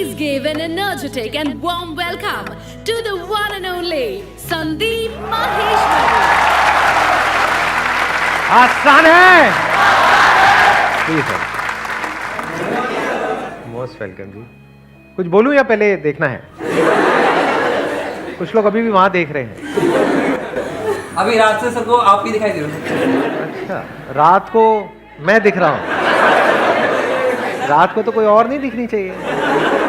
Please give an energetic and warm welcome to the one and only Sandeep Maheshwari. आसान है। Please most welcome जी। कुछ बोलूं या पहले देखना है? कुछ लोग अभी भी वहां देख रहे हैं। अभी रात से सबको आप ही दिखाई दे रहे हो। अच्छा, रात को मैं दिख रहा हूँ। रात को तो कोई और नहीं दिखनी चाहिए।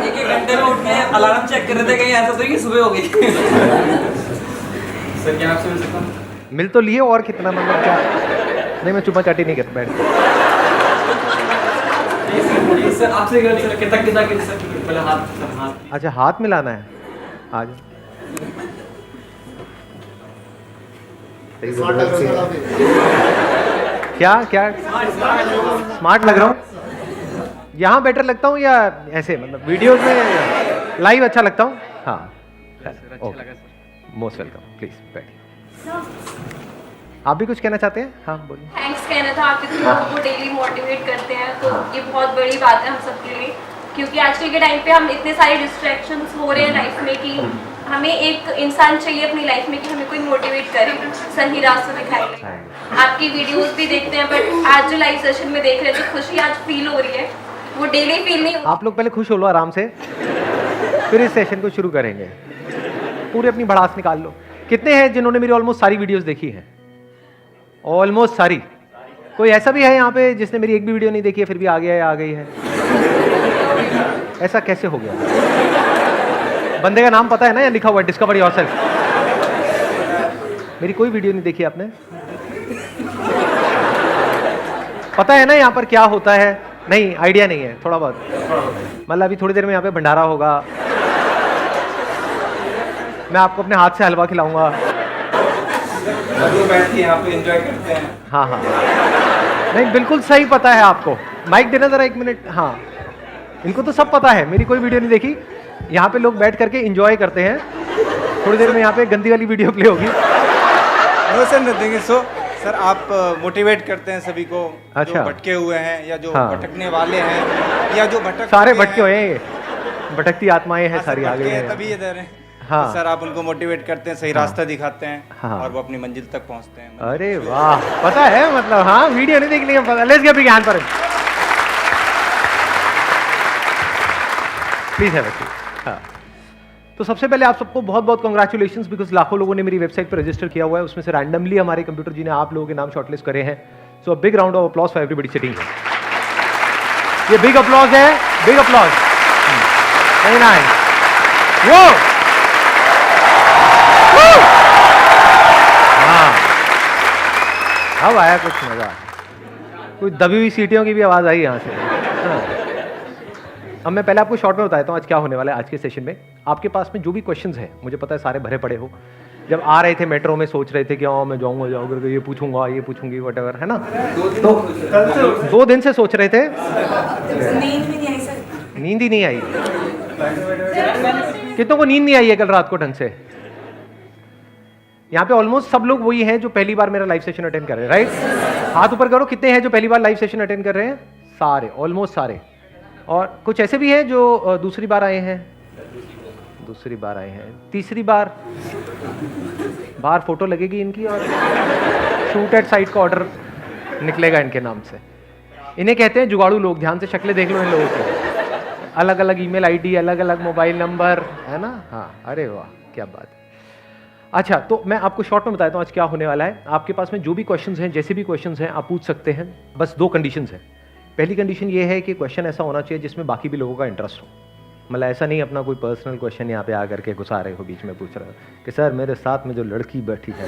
एक घंटे में उठ के अलार्म चेक कर रहे थे, कहीं ऐसा तो कि सुबह हो गई। सर क्या आपसे मिल सकता हूं? मिल तो लिए, और कितना मतलब क्या? नहीं, मैं चुपा चाटी नहीं करता, बैठ। सर आपसे कितना पहले हाथ। अच्छा, हाथ मिलाना है आज। क्या क्या स्मार्ट लग रहा हूँ? यहाँ बेटर लगता हूँ या ऐसे, मतलब वीडियोस में लाइव अच्छा लगता हूँ? हाँ, मोस्ट वेलकम। प्लीज बैठिए। आप भी कुछ कहना चाहते हैं? हाँ बोलिए। थैंक्स कहना था, आप इतने लोगों को डेली मोटिवेट करते हैं, तो ये बहुत बड़ी बात है हम सबके लिए, क्योंकि आजकल के टाइम पे हम इतने सारे डिस्ट्रैक्शंस हो रहे हैं लाइफ में कि हमें एक इंसान चाहिए अपनी लाइफ में कि हमें कोई मोटिवेट करे, सही रास्ता दिखाए। आपकी वीडियोस भी देखते हैं, बट आज जो लाइव सेशन में देख रहे हैं जो खुशी आज फील हो रही है वो डेली फील नहीं। आप लोग पहले खुश हो लो आराम से, फिर इस सेशन को शुरू करेंगे। पूरे अपनी भड़ास निकाल लो। कितने हैं जिन्होंने मेरी ऑलमोस्ट सारी वीडियोस देखी हैं? ऑलमोस्ट सारी। कोई ऐसा भी है यहाँ पे जिसने मेरी एक भी वीडियो नहीं देखी है फिर भी आ गया है, आ गई है? ऐसा कैसे हो गया? बंदे का नाम पता है ना, या लिखा हुआ है डिस्कवर योरसेल्फ? मेरी कोई वीडियो नहीं देखी आपने? पता है ना यहाँ पर क्या होता है? नहीं, आइडिया नहीं है थोड़ा बहुत? मतलब अभी थोड़ी देर में यहाँ पे भंडारा होगा, मैं आपको अपने हाथ से हलवा खिलाऊंगा। बैठ के यहाँ पे एंजॉय करते हैं। हाँ हाँ, नहीं बिल्कुल सही पता है आपको। माइक देना जरा, एक मिनट। हाँ, इनको तो सब पता है, मेरी कोई वीडियो नहीं देखी। यहाँ पे लोग बैठ करके एंजॉय करते हैं। थोड़ी देर में यहाँ पे गंदी वाली वीडियो प्ले होगी। No sir, nothing is so. Sir आप मोटिवेट करते हैं सभी को, अच्छा, जो भटके हुए हैं या जो हाँ, भटकने वाले हैं या जो भटक सारे भटके हुए हैं, भटकती आत्माएं हैं सारी आ गई हैं तभी इधर हैं। हाँ, तो सर आप उनको मोटिवेट करते हैं, सही रास्ता दिखाते हैं, हाँ, और वो अपनी मंजिल तक पहुंचते हैं। अरे वाह, पता है मतलब। हाँ, वीडियो नहीं देख लिया, पता। Let's give big hand for him. Please have a seat. हाँ, तो सबसे पहले आप सबको बहुत बहुत कांग्रेचुलेशंस, बिकॉज लाखों लोगों ने मेरी वेबसाइट पर रजिस्टर किया हुआ है, उसमें से रैंडमली हमारे कंप्यूटर जी ने आप लोगों के नाम शॉर्टलिस्ट करे हैं। So big round of applause for everybody sitting here. ये बिग अपलॉज है, बिग अपलॉज। Very nice. वो हाँ, अब आया कुछ मजा। कुछ दबी हुई सीटियों की भी आवाज आई यहाँ से। हाँ। अब मैं पहले आपको शॉर्ट में बताता हूँ आज क्या होने वाला है। आज के सेशन में आपके पास में जो भी क्वेश्चंस हैं, मुझे पता है सारे भरे पड़े हो। जब आ रहे थे मेट्रो में सोच रहे थे कि मैं जाऊँगा ये पूछूंगा, ये पूछूंगी, वटेवर, है ना? तो 2 दिन से सोच रहे थे। नींद भी नहीं आई सर। नींद ही नहीं आई? कितनों को नींद नहीं आई है कल रात को ढंग से? यहाँ पे ऑलमोस्ट सब लोग वही हैं जो पहली बार मेरा लाइव सेशन अटेंड कर रहे हैं, राइट? हाथ ऊपर करो, कितने हैं जो पहली बार लाइव सेशन अटेंड कर रहे हैं? सारे, ऑलमोस्ट सारे। और कुछ ऐसे भी हैं जो दूसरी बार आए हैं, दूसरी बार आए हैं, तीसरी बार। बाहर फोटो लगेगी इनकी और शूट एट साइट का ऑर्डर निकलेगा इनके नाम से। इन्हें कहते हैं जुगाड़ू लोग। ध्यान से शक्लें देख लो इन लोगों की, अलग अलग ईमेल आईडी, अलग अलग मोबाइल नंबर, है ना? हाँ, अरे वाह, क्या बात है। अच्छा, तो मैं आपको शॉर्ट में बताता हूँ आज क्या होने वाला है। आपके पास में जो भी क्वेश्चंस हैं, जैसे भी क्वेश्चंस हैं, आप पूछ सकते हैं। बस 2 कंडीशंस हैं। पहली कंडीशन ये है कि क्वेश्चन ऐसा होना चाहिए जिसमें बाकी भी लोगों का इंटरेस्ट हो। मतलब ऐसा नहीं अपना कोई पर्सनल क्वेश्चन यहाँ पे आकर के घुसा रहे हो, बीच में पूछ रहे हो कि सर मेरे साथ में जो लड़की बैठी है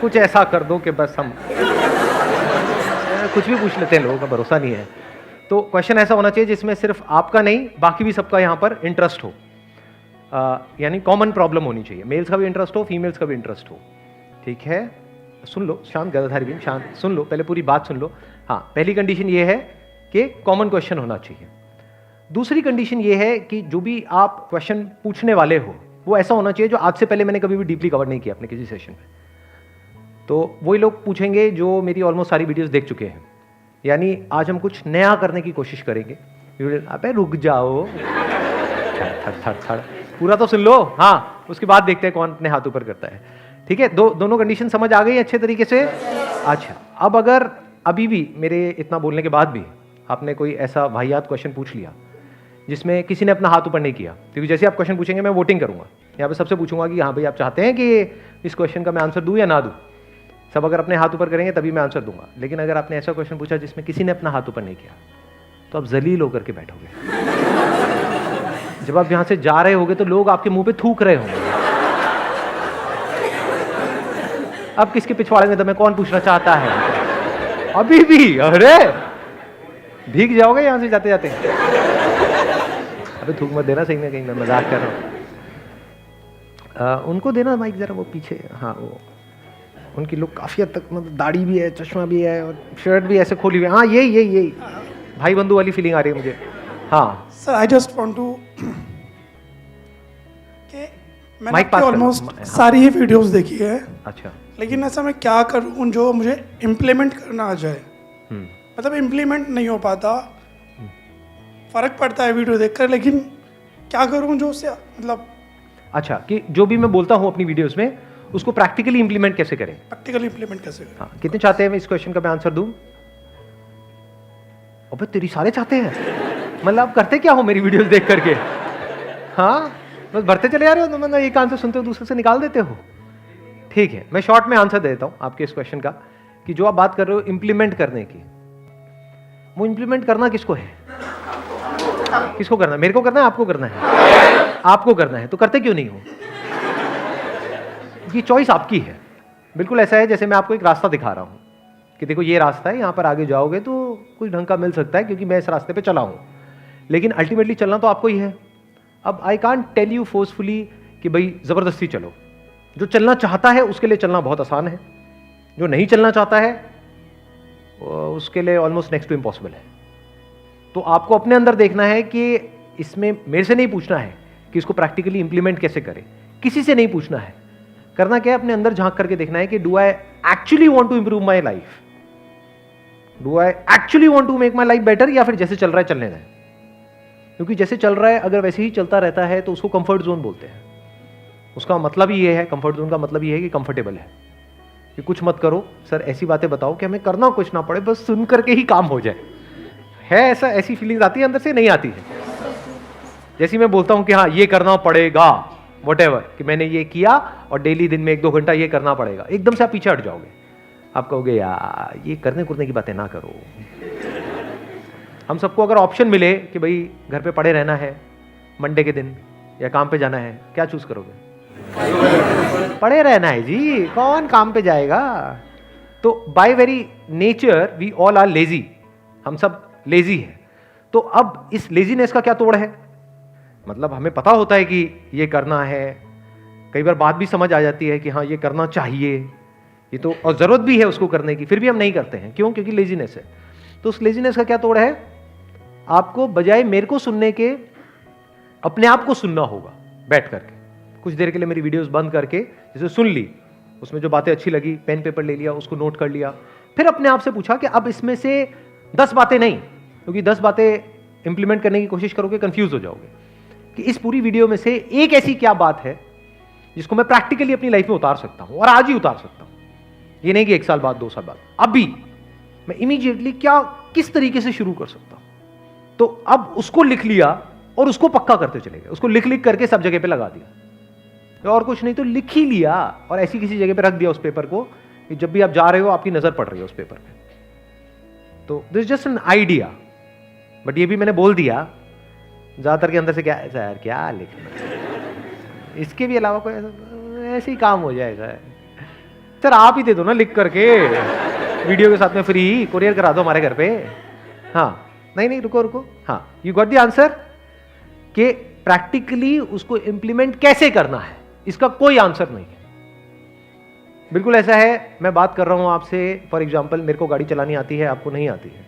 कुछ ऐसा कर दो कि बस हम कुछ भी पूछ लेते हैं, लोगों का भरोसा नहीं है। तो क्वेश्चन ऐसा होना चाहिए जिसमें सिर्फ आपका नहीं बाकी भी सबका यहाँ पर इंटरेस्ट हो। यानी कॉमन प्रॉब्लम होनी चाहिए। मेल्स का भी इंटरेस्ट हो, फीमेल्स का भी इंटरेस्ट हो। ठीक है, सुन लो, शांत गदाधारी भी शांत सुन लो, पहले पूरी बात सुन लो। हाँ, पहली कंडीशन ये है कि कॉमन क्वेश्चन होना चाहिए। दूसरी कंडीशन ये है कि जो भी आप क्वेश्चन पूछने वाले हो वो ऐसा होना चाहिए जो आज से पहले मैंने कभी भी डीपली कवर नहीं किया अपने किसी सेशन में। तो वही लोग पूछेंगे जो मेरी ऑलमोस्ट सारी वीडियोस देख चुके हैं। यानी आज हम कुछ नया करने की कोशिश करेंगे। अबे रुक जाओ, थड़ थड़ थड़, पूरा तो सुन लो। हाँ, उसके बाद देखते हैं कौन अपने हाथ ऊपर करता है। ठीक है, दोनों कंडीशन समझ आ गई अच्छे तरीके से। अच्छा, अब अगर अभी भी मेरे इतना बोलने के बाद भी आपने कोई ऐसा वाहियात क्वेश्चन पूछ लिया जिसमें किसी ने अपना हाथ ऊपर नहीं किया, क्योंकि जैसे आप क्वेश्चन पूछेंगे मैं वोटिंग करूंगा, यहाँ पे सबसे पूछूंगा कि हाँ भाई आप चाहते हैं कि इस क्वेश्चन का मैं आंसर दूं या ना दूं। सब अगर अपने हाथ ऊपर करेंगे तभी मैं आंसर दूंगा। लेकिन अगर आपने ऐसा क्वेश्चन पूछा जिसमें किसी ने अपना हाथ ऊपर नहीं किया, तो आप जलील होकर के बैठोगे। जब आप यहाँ से जा रहे होगे तो लोग आपके मुंह पे थूक रहे होंगे, अब किसके पिछवाड़े में तुम्हें कौन पूछना चाहता है। अभी भी अरे भीग जाओगे यहाँ से जाते जाते। अबे थूक मत देना, सही में कहीं मैं मजाक कर रहा हूँ। उनको देना माइक जरा, वो पीछे। हाँ, वो उनकी लुक काफी हद तक, मतलब दाढ़ी भी है, चश्मा भी है और शर्ट भी ऐसे खोली हुई है। हाँ, यही भाई बंधु वाली फीलिंग आ रही है मुझे। हाँ sir, I just want to कि मैंने माइक पास कर। ऑलमोस्ट सारी ही वीडियोस देखी है, अच्छा, लेकिन ऐसा मैं क्या करूं जो मुझे इम्प्लीमेंट करना आ जाए। मतलब इम्प्लीमेंट नहीं हो पाता, फर्क पड़ता है वीडियो देखकर, लेकिन क्या करूं जो उससे मतलब। अच्छा, कि जो भी मैं बोलता हूँ अपनी वीडियोस में उसको प्रैक्टिकली इंप्लीमेंट कैसे करें। प्रैक्टिकली इम्प्लीमेंट कैसे करें। हाँ, कितने चाहते हैं मैं इस क्वेश्चन का मैं आंसर दूं? अबे तेरी सारे चाहते हैं, मतलब आप करते क्या हो मेरी वीडियोस देख करके? हाँ, बस भरते चले जा रहे हो, तो मतलब एक आंसर सुनते हो दूसरे से निकाल देते हो। ठीक है, मैं शॉर्ट में आंसर दे देता हूं आपके इस क्वेश्चन का, कि जो आप बात कर रहे हो इंप्लीमेंट करने की, वो इंप्लीमेंट करना किसको है? किसको करना है? मेरे को करना है, आपको करना है? आपको करना है, तो करते क्यों नहीं हो? ये चॉइस आपकी है। बिल्कुल ऐसा है जैसे मैं आपको एक रास्ता दिखा रहा हूं कि देखो ये रास्ता है, यहां पर आगे जाओगे तो कुछ ढंग का मिल सकता है क्योंकि मैं इस रास्ते पे चला हूं, लेकिन अल्टीमेटली चलना तो आपको ही है। अब I can't tell you forcefully कि भाई जबरदस्ती चलो। जो चलना चाहता है उसके लिए चलना बहुत आसान है, जो नहीं चलना चाहता है उसके लिए ऑलमोस्ट नेक्स्ट टू इम्पॉसिबल है। तो आपको अपने अंदर देखना है कि इसमें मेरे से नहीं पूछना है कि इसको प्रैक्टिकली इंप्लीमेंट कैसे करें, किसी से नहीं पूछना है। करना क्या है, अपने अंदर झांक करके देखना है कि do I actually want to improve my life, do I actually want to make my life better, या फिर जैसे चल रहा है चलने दें। क्योंकि जैसे चल रहा है अगर वैसे ही चलता रहता है तो उसको कंफर्ट जोन बोलते हैं। उसका मतलब ही ये है, कंफर्ट जोन का मतलब ये है कि कंफर्टेबल है, कि कुछ मत करो सर, ऐसी बातें बताओ कि हमें करना कुछ ना पड़े, बस सुन करके ही काम हो जाए। है ऐसा, ऐसी फीलिंग आती है अंदर से? नहीं आती है? जैसे मैं बोलता हूं कि हाँ ये करना पड़ेगा, व्हाटएवर, कि मैंने ये किया और डेली दिन में 1-2 घंटा ये करना पड़ेगा, एकदम से आप पीछे हट जाओगे। आप कहोगे यार ये करने कुरने की बातें ना करो। हम सबको अगर ऑप्शन मिले कि भाई घर पे पड़े रहना है मंडे के दिन या काम पे जाना है, क्या चूज करोगे? पड़े रहना है जी, कौन काम पे जाएगा? तो by very nature we all are lazy, हम सब लेजी हैं। तो अब इस लेजीनेस का क्या तोड़ है? मतलब हमें पता होता है कि ये करना है, कई बार बात भी समझ आ जाती है कि हाँ ये करना चाहिए, ये तो, और जरूरत भी है उसको करने की, फिर भी हम नहीं करते हैं। क्यों? क्योंकि लेजीनेस है। तो उस लेजीनेस का क्या तोड़ है? आपको बजाय मेरे को सुनने के अपने आप को सुनना होगा बैठ करके। कुछ देर के लिए मेरी वीडियोस बंद करके जैसे सुन ली, उसमें जो बातें अच्छी लगी पेन पेपर ले लिया, उसको नोट कर लिया, फिर अपने आप से पूछा कि अब इसमें से 10 बातें नहीं, क्योंकि 10 बातें इंप्लीमेंट करने की कोशिश करोगे कंफ्यूज हो जाओगे, कि इस पूरी वीडियो में से एक ऐसी क्या बात है जिसको मैं प्रैक्टिकली अपनी लाइफ में उतार सकता हूं और आज ही उतार सकता हूं। ये नहीं कि 1 साल बाद 2 साल बाद, अभी मैं इमीडिएटली क्या किस तरीके से शुरू कर सकता हूं। तो अब उसको लिख लिया और उसको पक्का करते चले गए, उसको लिख लिख करके सब जगह पे लगा दिया, और कुछ नहीं तो लिख ही लिया और ऐसी किसी जगह पे रख दिया उस पेपर को कि जब भी आप जा रहे हो आपकी नजर पड़ रही है उस पेपर पे। तो this is just an idea, but ये भी मैंने बोल दिया ज्यादातर के अंदर से क्या ऐसा यार क्या लिखना, इसके भी अलावा कोई ऐसे ही काम हो जाएगा। सर आप ही दे दो ना लिख करके, वीडियो के साथ में फ्री कुरियर करा दो हमारे घर पे। हाँ नहीं रुको, हाँ यू गॉट द आंसर, कि प्रैक्टिकली उसको इंप्लीमेंट कैसे करना है इसका कोई आंसर नहीं है। बिल्कुल ऐसा है, मैं बात कर रहा हूं आपसे, फॉर एग्जांपल मेरे को गाड़ी चलानी आती है, आपको नहीं आती है,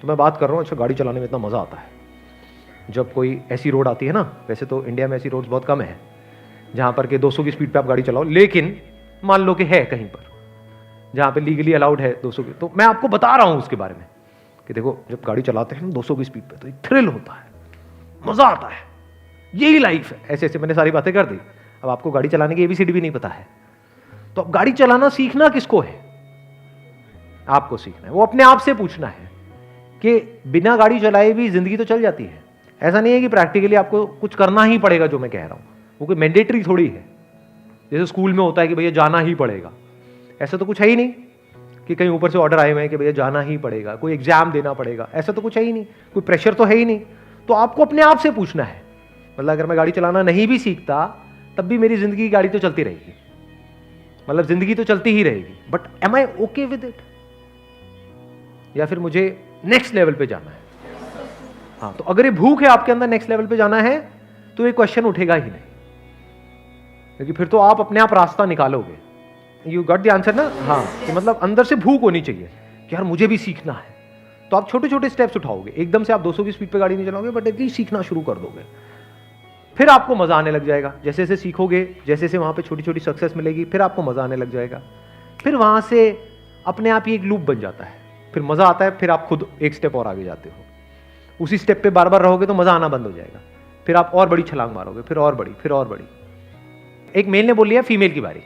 तो मैं बात कर रहा हूं अच्छा गाड़ी चलाने में इतना मजा आता है जब कोई ऐसी रोड आती है ना, वैसे तो इंडिया में ऐसी रोड्स बहुत कम है जहां पर कि 200 की स्पीड पे आप गाड़ी चलाओ, लेकिन मान लो कि है कहीं पर जहां पे लीगली अलाउड है 200 की, तो मैं आपको बता रहा हूं उसके बारे में कि देखो जब गाड़ी चलाते हैं 200 की स्पीड पे तो एक थ्रिल होता है, मजा आता है, यही लाइफ है। ऐसे ऐसे मैंने सारी बातें कर दी। अब आपको गाड़ी चलाने की ABCD भी नहीं पता है, तो अब गाड़ी चलाना सीखना किसको है? आपको सीखना है। वो अपने आप से पूछना है कि बिना गाड़ी चलाए भी जिंदगी तो चल जाती है। ऐसा नहीं है कि प्रैक्टिकली आपको कुछ करना ही पड़ेगा जो मैं कह रहा हूं, वो कोई मैंडेटरी थोड़ी है जैसे स्कूल में होता है कि भैया जाना ही पड़ेगा। ऐसा तो कुछ है ही नहीं कि कहीं ऊपर से ऑर्डर आए हुए हैं कि भैया जाना ही पड़ेगा, कोई एग्जाम देना पड़ेगा, ऐसा तो कुछ है ही नहीं, कोई प्रेशर तो है ही नहीं। तो आपको अपने आप से पूछना है। मतलब अगर मैं गाड़ी चलाना नहीं भी सीखता तब भी मेरी जिंदगी की गाड़ी तो चलती रहेगी, मतलब जिंदगी तो चलती ही रहेगी, but am I okay with it? या फिर मुझे नेक्स्ट लेवल पे जाना है? हाँ, तो अगर ये भूख है आपके अंदर नेक्स्ट लेवल पे जाना है तो ये क्वेश्चन उठेगा ही नहीं, क्योंकि फिर तो आप अपने आप रास्ता निकालोगे। यू गॉट द आंसर ना? हाँ, कि मतलब अंदर से भूख होनी चाहिए कि यार मुझे भी सीखना है। तो आप छोटे छोटे स्टेप्स उठाओगे, एकदम से आप 200 की स्पीड पे गाड़ी नहीं चलाओगे, बट एटलीस्ट सीखना शुरू कर दोगे, फिर आपको मजा आने लग जाएगा। जैसे जैसे सीखोगे, जैसे जैसे वहां पे छोटी छोटी सक्सेस मिलेगी, फिर आपको मजा आने लग जाएगा। फिर वहां से अपने आप ही एक लूप बन जाता है, फिर मजा आता है, फिर आप खुद एक स्टेप और आगे जाते हो। उसी स्टेप पे बार बार रहोगे तो मजा आना बंद हो जाएगा, फिर आप और बड़ी छलांग मारोगे, फिर और बड़ी, फिर और बड़ी। एक मेल ने बोल लिया, फीमेल की बारी।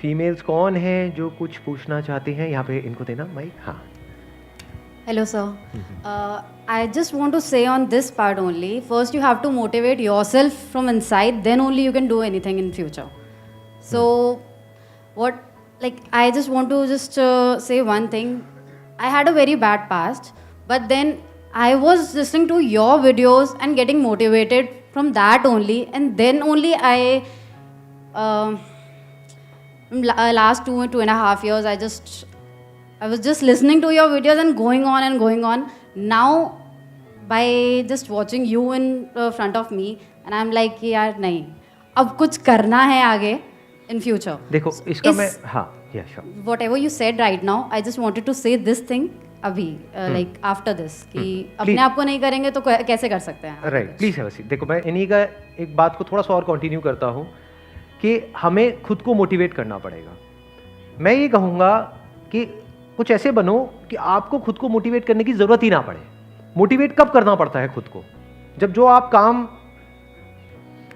फीमेल्स कौन है जो कुछ पूछना चाहती हैं? यहाँ पे इनको देना माइक। हाँ, Hello, sir. I just want to say on this part only. First, you have to motivate yourself from inside. Then only you can do anything in future. So, I just want to say one thing. I had a very bad past, but then I was listening to your videos and getting motivated from that only. And then only last 2.5 years, I was just listening to your videos and going on and going on. Now, by just watching you in front of me, and I'm like, यार नहीं, अब कुछ करना है आगे in future. देखो इसका मैं, हाँ, yeah, sure. Whatever you said right now, I just wanted to say this thing अभी, like after this, कि अपने आप को नहीं करेंगे तो कैसे कर सकते हैं? Right, please have a seat. देखो मैं इन्हीं का एक बात को थोड़ा सा और कंटिन्यू करता हूँ कि हमें खुद को मोटिवेट करना पड़ेगा। मैं ये कहूँगा कि कुछ ऐसे बनो कि आपको खुद को मोटिवेट करने की जरूरत ही ना पड़े। मोटिवेट कब करना पड़ता है खुद को? जब जो आप काम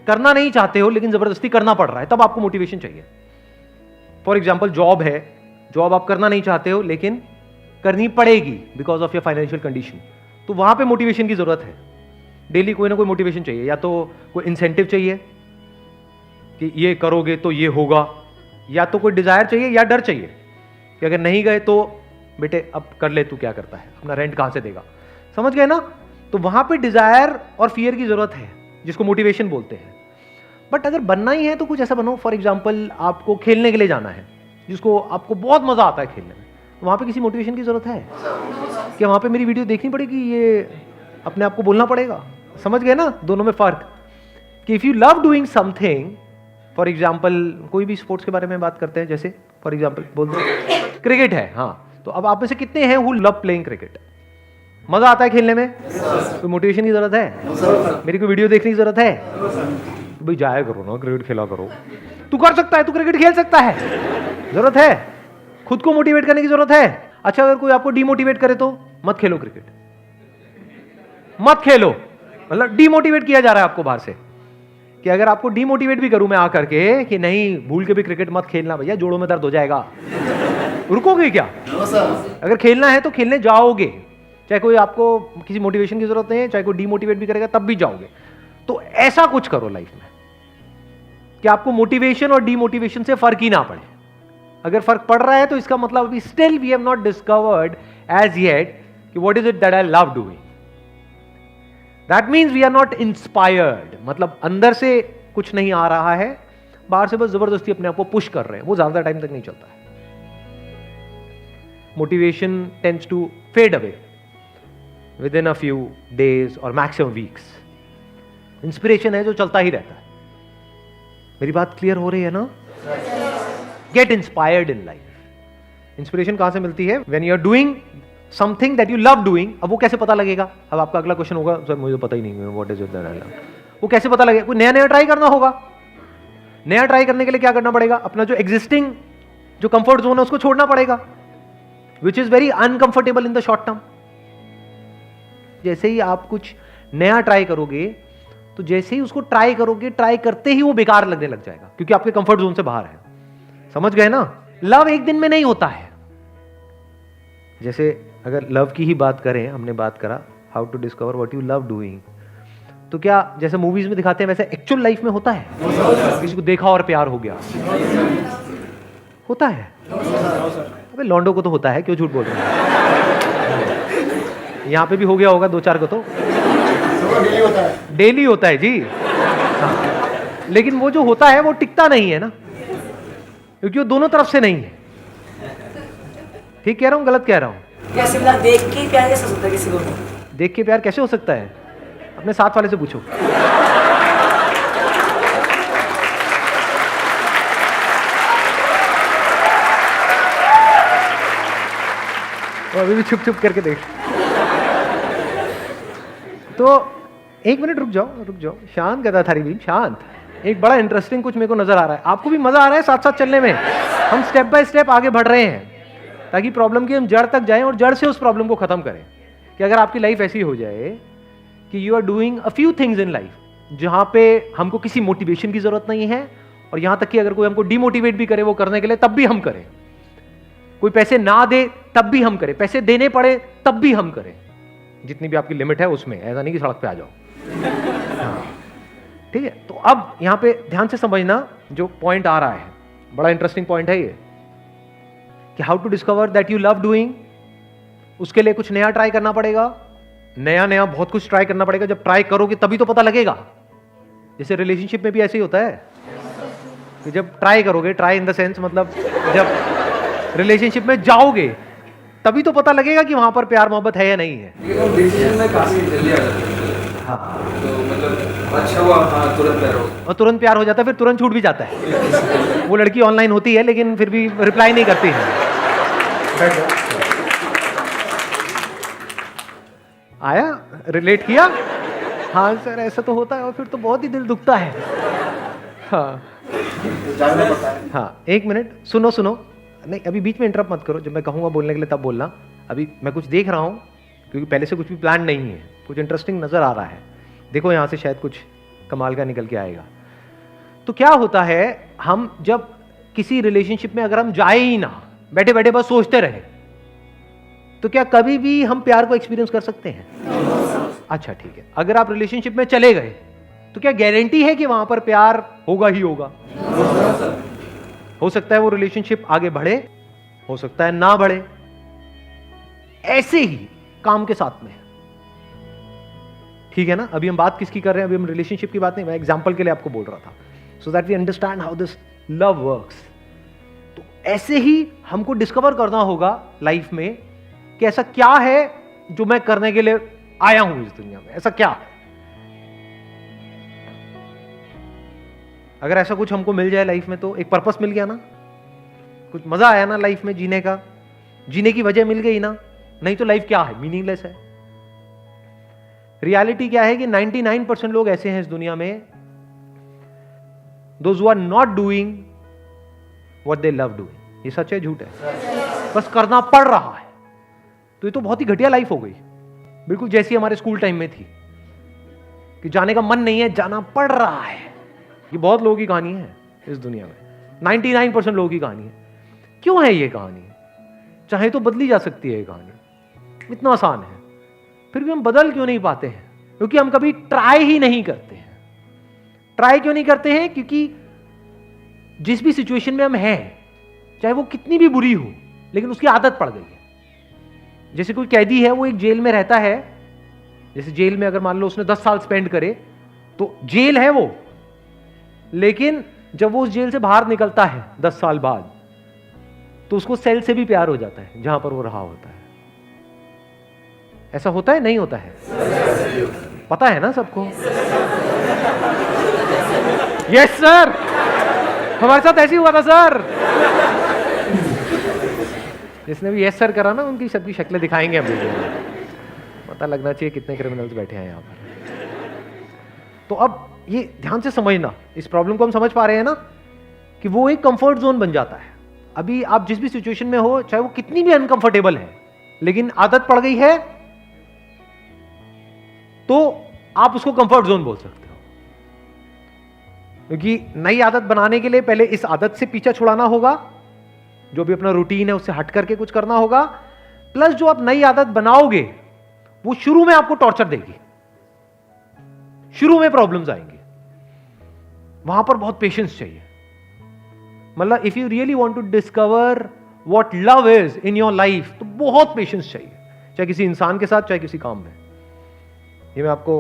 करना नहीं चाहते हो लेकिन जबरदस्ती करना पड़ रहा है, तब आपको मोटिवेशन चाहिए। फॉर एग्जाम्पल जॉब है, जॉब आप करना नहीं चाहते हो लेकिन करनी पड़ेगी because of your financial condition, तो वहां पे मोटिवेशन की जरूरत है। डेली कोई ना कोई मोटिवेशन चाहिए, या तो कोई इंसेंटिव चाहिए कि ये करोगे तो ये होगा, या तो कोई डिजायर चाहिए या डर चाहिए कि अगर नहीं गए तो बेटे अब कर ले, तू क्या करता है, अपना रेंट कहां से देगा। समझ गए ना? तो वहां पे डिजायर और फियर की जरूरत है, जिसको मोटिवेशन बोलते हैं। बट अगर बनना ही है तो कुछ ऐसा बनो, फॉर एग्जाम्पल आपको खेलने के लिए जाना है, जिसको आपको बहुत मजा आता है खेलने में, तो वहां पे किसी मोटिवेशन की जरूरत है क्या? वहां पे मेरी वीडियो देखनी पड़ेगी, ये अपने आप को बोलना पड़ेगा? समझ गए ना दोनों में फर्क? कि if you love doing something, for example कोई भी स्पोर्ट्स के बारे में बात करते हैं, जैसे फॉर एग्जाम्पल बोल दो क्रिकेट है, हाँ, तो अब आप में से कितने हैं हु लव प्लेइंग क्रिकेट? मजा आता है खेलने में? कोई मोटिवेशन की जरूरत है? मेरी कोई वीडियो देखने की जरूरत है? तो भाई जाया करो ना, क्रिकेट खेला करो, तू कर सकता है, तू क्रिकेट खेल सकता है। जरूरत है खुद को मोटिवेट करने की, जरूरत है। अच्छा, अगर कोई आपको डीमोटिवेट करे तो मत खेलो क्रिकेट, मत खेलो। मतलब डीमोटिवेट किया जा रहा है आपको बाहर से, कि अगर आपको डीमोटिवेट भी करूं मैं आकर के कि नहीं भूल के भी क्रिकेट मत खेलना भैया, जोड़ों में दर्द हो जाएगा, रुकोगे क्या? अगर खेलना है तो खेलने जाओगे, चाहे कोई आपको किसी मोटिवेशन की जरूरत नहीं है, चाहे कोई डीमोटिवेट भी करेगा तब भी जाओगे। तो ऐसा कुछ करो लाइफ में कि आपको मोटिवेशन और डीमोटिवेशन से फर्क ही ना पड़े। अगर फर्क पड़ रहा है तो इसका मतलब अभी still we have not discovered as yet कि what is it that I love doing. That means we are not inspired, मतलब अंदर से कुछ नहीं आ रहा है, बाहर से बस जबरदस्ती अपने आप को पुश कर रहे हैं, वो ज्यादा टाइम तक नहीं चलता है। Motivation tends to fade away within a few days और मैक्सिमम वीक्स। इंस्पिरेशन है जो चलता ही रहता है। मेरी बात क्लियर हो रही है ना? Get inspired in life. Inspiration कहां से मिलती है? When you are doing something that you love doing. अब वो कैसे पता लगेगा? अब आपका अगला क्वेश्चन होगा, सर मुझे पता ही नहीं what is it that I love. वो कैसे पता लगेगा? कोई नया नया ट्राई करना होगा। नया ट्राई करने के लिए क्या करना पड़ेगा? अपना जो एग्जिस्टिंग जो कंफर्ट जोन है उसको छोड़ना पड़ेगा। Which is very uncomfortable in the short term. जैसे ही आप कुछ नया ट्राई करोगे, तो जैसे ही उसको ट्राई करोगे, ट्राई करते ही वो बेकार लगने लग जाएगा, क्योंकि आपके कंफर्ट जोन से बाहर है। समझ गए ना? लव एक दिन में नहीं होता है। जैसे अगर लव की ही बात करें, हमने बात करा how to discover what you love doing, तो क्या जैसे मूवीज में दिखाते हैं वैसे एक्चुअल लाइफ में होता है? किसी को देखा और प्यार हो गया, होता है? अबे लॉन्डो को तो होता है, क्यों झूठ बोल रहे हैं? यहाँ पे भी हो गया होगा 2-4 को, तो डेली होता है जी। हाँ। लेकिन वो जो होता है वो टिकता नहीं है ना, क्योंकि वो दोनों तरफ से नहीं है। ठीक कह रहा हूँ, गलत कह रहा हूँ? देख के प्यार कैसे हो सकता है किसी को? देख के प्यार कैसे हो सकता है? अपने साथ वाले से पूछो। और अभी भी छुप छुप करके देख। तो एक मिनट रुक जाओ, शांत गदा थारी बीम, शांत। एक बड़ा इंटरेस्टिंग कुछ मेरे को नजर आ रहा है। आपको भी मजा आ रहा है साथ साथ चलने में? हम स्टेप बाय स्टेप आगे बढ़ रहे हैं ताकि प्रॉब्लम की हम जड़ तक जाएं और जड़ से उस प्रॉब्लम को खत्म करें। कि अगर आपकी लाइफ ऐसी हो जाए कि you are doing a few things in life जहां पे हमको किसी मोटिवेशन की जरूरत नहीं है, और यहां तक कि अगर कोई हमको डिमोटिवेट भी करे वो करने के लिए, तब भी हम करें। कोई पैसे ना दे तब भी हम करें, पैसे देने पड़े तब भी हम करें, जितनी भी आपकी लिमिट है उसमें। ऐसा नहीं कि सड़क पे आ जाओ। ठीक है? तो अब यहां पे ध्यान से समझना जो पॉइंट आ रहा है, बड़ा इंटरेस्टिंग पॉइंट है ये, कि how to discover that you love doing. उसके लिए कुछ नया ट्राई करना पड़ेगा, नया बहुत कुछ ट्राई करना पड़ेगा। जब ट्राई करोगे तभी तो पता लगेगा। जैसे रिलेशनशिप में भी ऐसे ही होता है कि जब ट्राई करोगे, ट्राई इन द सेंस मतलब जब रिलेशनशिप में जाओगे तभी तो पता लगेगा कि वहां पर प्यार मोहब्बत है या नहीं है। और तुरंत प्यार हो जाता है, फिर तुरंत छूट भी जाता है। वो लड़की ऑनलाइन होती है लेकिन फिर भी रिप्लाई नहीं करती है। आया? रिलेट किया? हाँ सर ऐसा तो होता है, और फिर तो बहुत ही दिल दुखता है। हाँ हाँ, एक मिनट सुनो। नहीं, अभी बीच में इंटरप्ट मत करो। जब मैं कहूँगा बोलने के लिए तब बोलना। अभी मैं कुछ देख रहा हूँ, क्योंकि पहले से कुछ भी प्लान नहीं है, कुछ इंटरेस्टिंग नज़र आ रहा है। देखो यहाँ से शायद कुछ कमाल का निकल के आएगा। तो क्या होता है, हम जब किसी रिलेशनशिप में अगर हम जाए ही ना, बैठे बैठे बस सोचते रहे, तो क्या कभी भी हम प्यार को एक्सपीरियंस कर सकते हैं? अच्छा ठीक है। अगर आप रिलेशनशिप में चले गए तो क्या गारंटी है कि वहां पर प्यार होगा ही होगा? हो सकता है वो रिलेशनशिप आगे बढ़े, हो सकता है ना बढ़े। ऐसे ही काम के साथ में, ठीक है ना? अभी हम बात किसकी कर रहे हैं? अभी हम रिलेशनशिप की बात नहीं, मैं एग्जांपल के लिए आपको बोल रहा था, so that we understand how this love works. तो ऐसे ही हमको डिस्कवर करना होगा लाइफ में कि ऐसा क्या है जो मैं करने के लिए आया हूं इस दुनिया में। ऐसा क्या है? अगर ऐसा कुछ हमको मिल जाए लाइफ में तो एक पर्पस मिल गया ना, कुछ मजा आया ना लाइफ में जीने का, जीने की वजह मिल गई ना। नहीं तो लाइफ क्या है? मीनिंगलेस है। रियलिटी क्या है कि 99% लोग ऐसे हैं इस दुनिया में, those who are not doing what they love doing. ये सच है झूठ है? बस करना पड़ रहा है। तो ये तो बहुत ही घटिया लाइफ हो गई, बिल्कुल जैसी हमारे स्कूल टाइम में थी कि जाने का मन नहीं है, जाना पड़ रहा है। ये बहुत लोगों की कहानी है इस दुनिया में, 99% लोगों की कहानी है। क्यों है ये कहानी? चाहे तो बदली जा सकती है ये कहानी, इतना आसान है, फिर भी हम बदल क्यों नहीं पाते हैं? क्योंकि हम कभी ट्राई ही नहीं करते हैं। ट्राई क्यों नहीं करते हैं? क्योंकि जिस भी सिचुएशन में हम हैं, चाहे वो कितनी भी बुरी हो, लेकिन उसकी आदत पड़ गई है। जैसे कोई कैदी है, वो एक जेल में रहता है, जैसे जेल में अगर मान लो उसने 10 साल स्पेंड करे तो जेल है वो, लेकिन जब वो उस जेल से बाहर निकलता है 10 साल बाद, तो उसको सेल से भी प्यार हो जाता है जहां पर वो रहा होता है। ऐसा होता है? नहीं होता है? पता है ना सबको? यस सर, हमारे साथ ऐसे ही हुआ था सर। जिसने भी यस सर करा ना, उनकी सबकी शक्लें दिखाएंगे हम वीडियो में, पता लगना चाहिए कितने क्रिमिनल्स बैठे हैं यहाँ पर। तो अब ये ध्यान से समझना, इस प्रॉब्लम को हम समझ पा रहे हैं ना कि वो एक कंफर्ट जोन बन जाता है। अभी आप जिस भी सिचुएशन में हो, चाहे वो कितनी भी अनकंफर्टेबल है, लेकिन आदत पड़ गई है तो आप उसको कंफर्ट जोन बोल सकते हो। क्योंकि नई आदत बनाने के लिए पहले इस आदत से पीछा छुड़ाना होगा, जो भी अपना रूटीन है उससे हट करके कुछ करना होगा, प्लस जो आप नई आदत बनाओगे वो शुरू में आपको टॉर्चर देगी, शुरू में प्रॉब्लम्स आएंगी, वहां पर बहुत पेशेंस चाहिए। मतलब if you really want to discover what love is in your life, तो बहुत पेशेंस चाहिए, चाहे किसी इंसान के साथ, चाहे किसी काम में। ये मैं आपको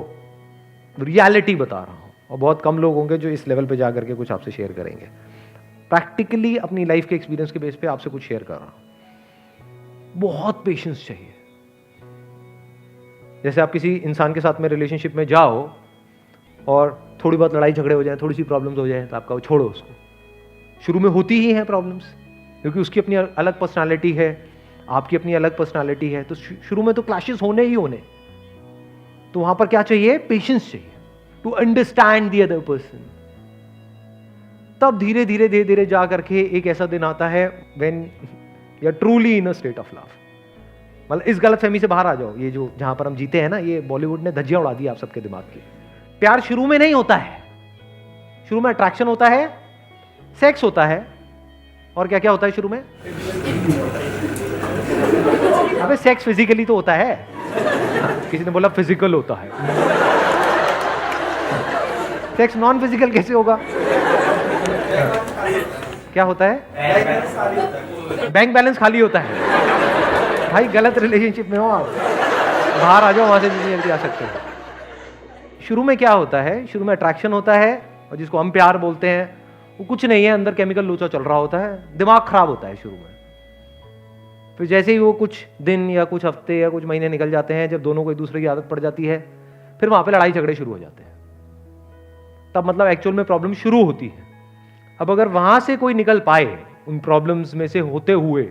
रियलिटी बता रहा हूं, और बहुत कम लोग होंगे जो इस लेवल पे जाकर के कुछ आपसे शेयर करेंगे। प्रैक्टिकली अपनी लाइफ के एक्सपीरियंस के बेस पे आपसे कुछ शेयर कर रहा हूं। बहुत पेशेंस चाहिए। जैसे आप किसी इंसान के साथ में रिलेशनशिप में जाओ और थोड़ी बहुत लड़ाई झगड़े हो जाए, थोड़ी सी प्रॉब्लम्स हो जाए, तो आपका छोड़ो उसको। शुरू में होती ही हैं प्रॉब्लम्स, क्योंकि उसकी अपनी अलग पर्सनालिटी है, आपकी अपनी अलग पर्सनालिटी है, तो शुरू में तो क्लैशेस होने ही होने। तो वहां पर क्या चाहिए? पेशेंस चाहिए, to understand the other person. तब धीरे धीरे धीरे धीरे जा करके एक ऐसा दिन आता है when you are truly in a state of love. मतलब इस गलतफहमी से बाहर आ जाओ। ये जो जहां पर हम जीते हैं ना, ये बॉलीवुड ने धज्जियां उड़ा दी आप सबके दिमाग की। प्यार शुरू में नहीं होता है। शुरू में अट्रैक्शन होता है, सेक्स होता है, और क्या क्या होता है शुरू में? अबे सेक्स फिजिकली तो होता है। किसी ने बोला फिजिकल होता है। सेक्स नॉन फिजिकल कैसे होगा? क्या होता है? बैंक बैलेंस खाली होता है। भाई गलत रिलेशनशिप में हो आप, बाहर आ जाओ वहां से, जितनी जल्दी आ सकते हो। शुरू में क्या होता है? शुरू में अट्रैक्शन होता है, और जिसको हम प्यार बोलते हैं वो कुछ नहीं है, अंदर केमिकल लोचा चल रहा होता है, दिमाग खराब होता है शुरू में। फिर जैसे ही वो कुछ दिन या कुछ हफ्ते या कुछ महीने निकल जाते हैं, जब दोनों को एक दूसरे की आदत पड़ जाती है, फिर वहां पे लड़ाई झगड़े शुरू हो जाते हैं। तब मतलब एक्चुअल में प्रॉब्लम शुरू होती है। अब अगर वहां से कोई निकल पाए उन प्रॉब्लम्स में से होते हुए,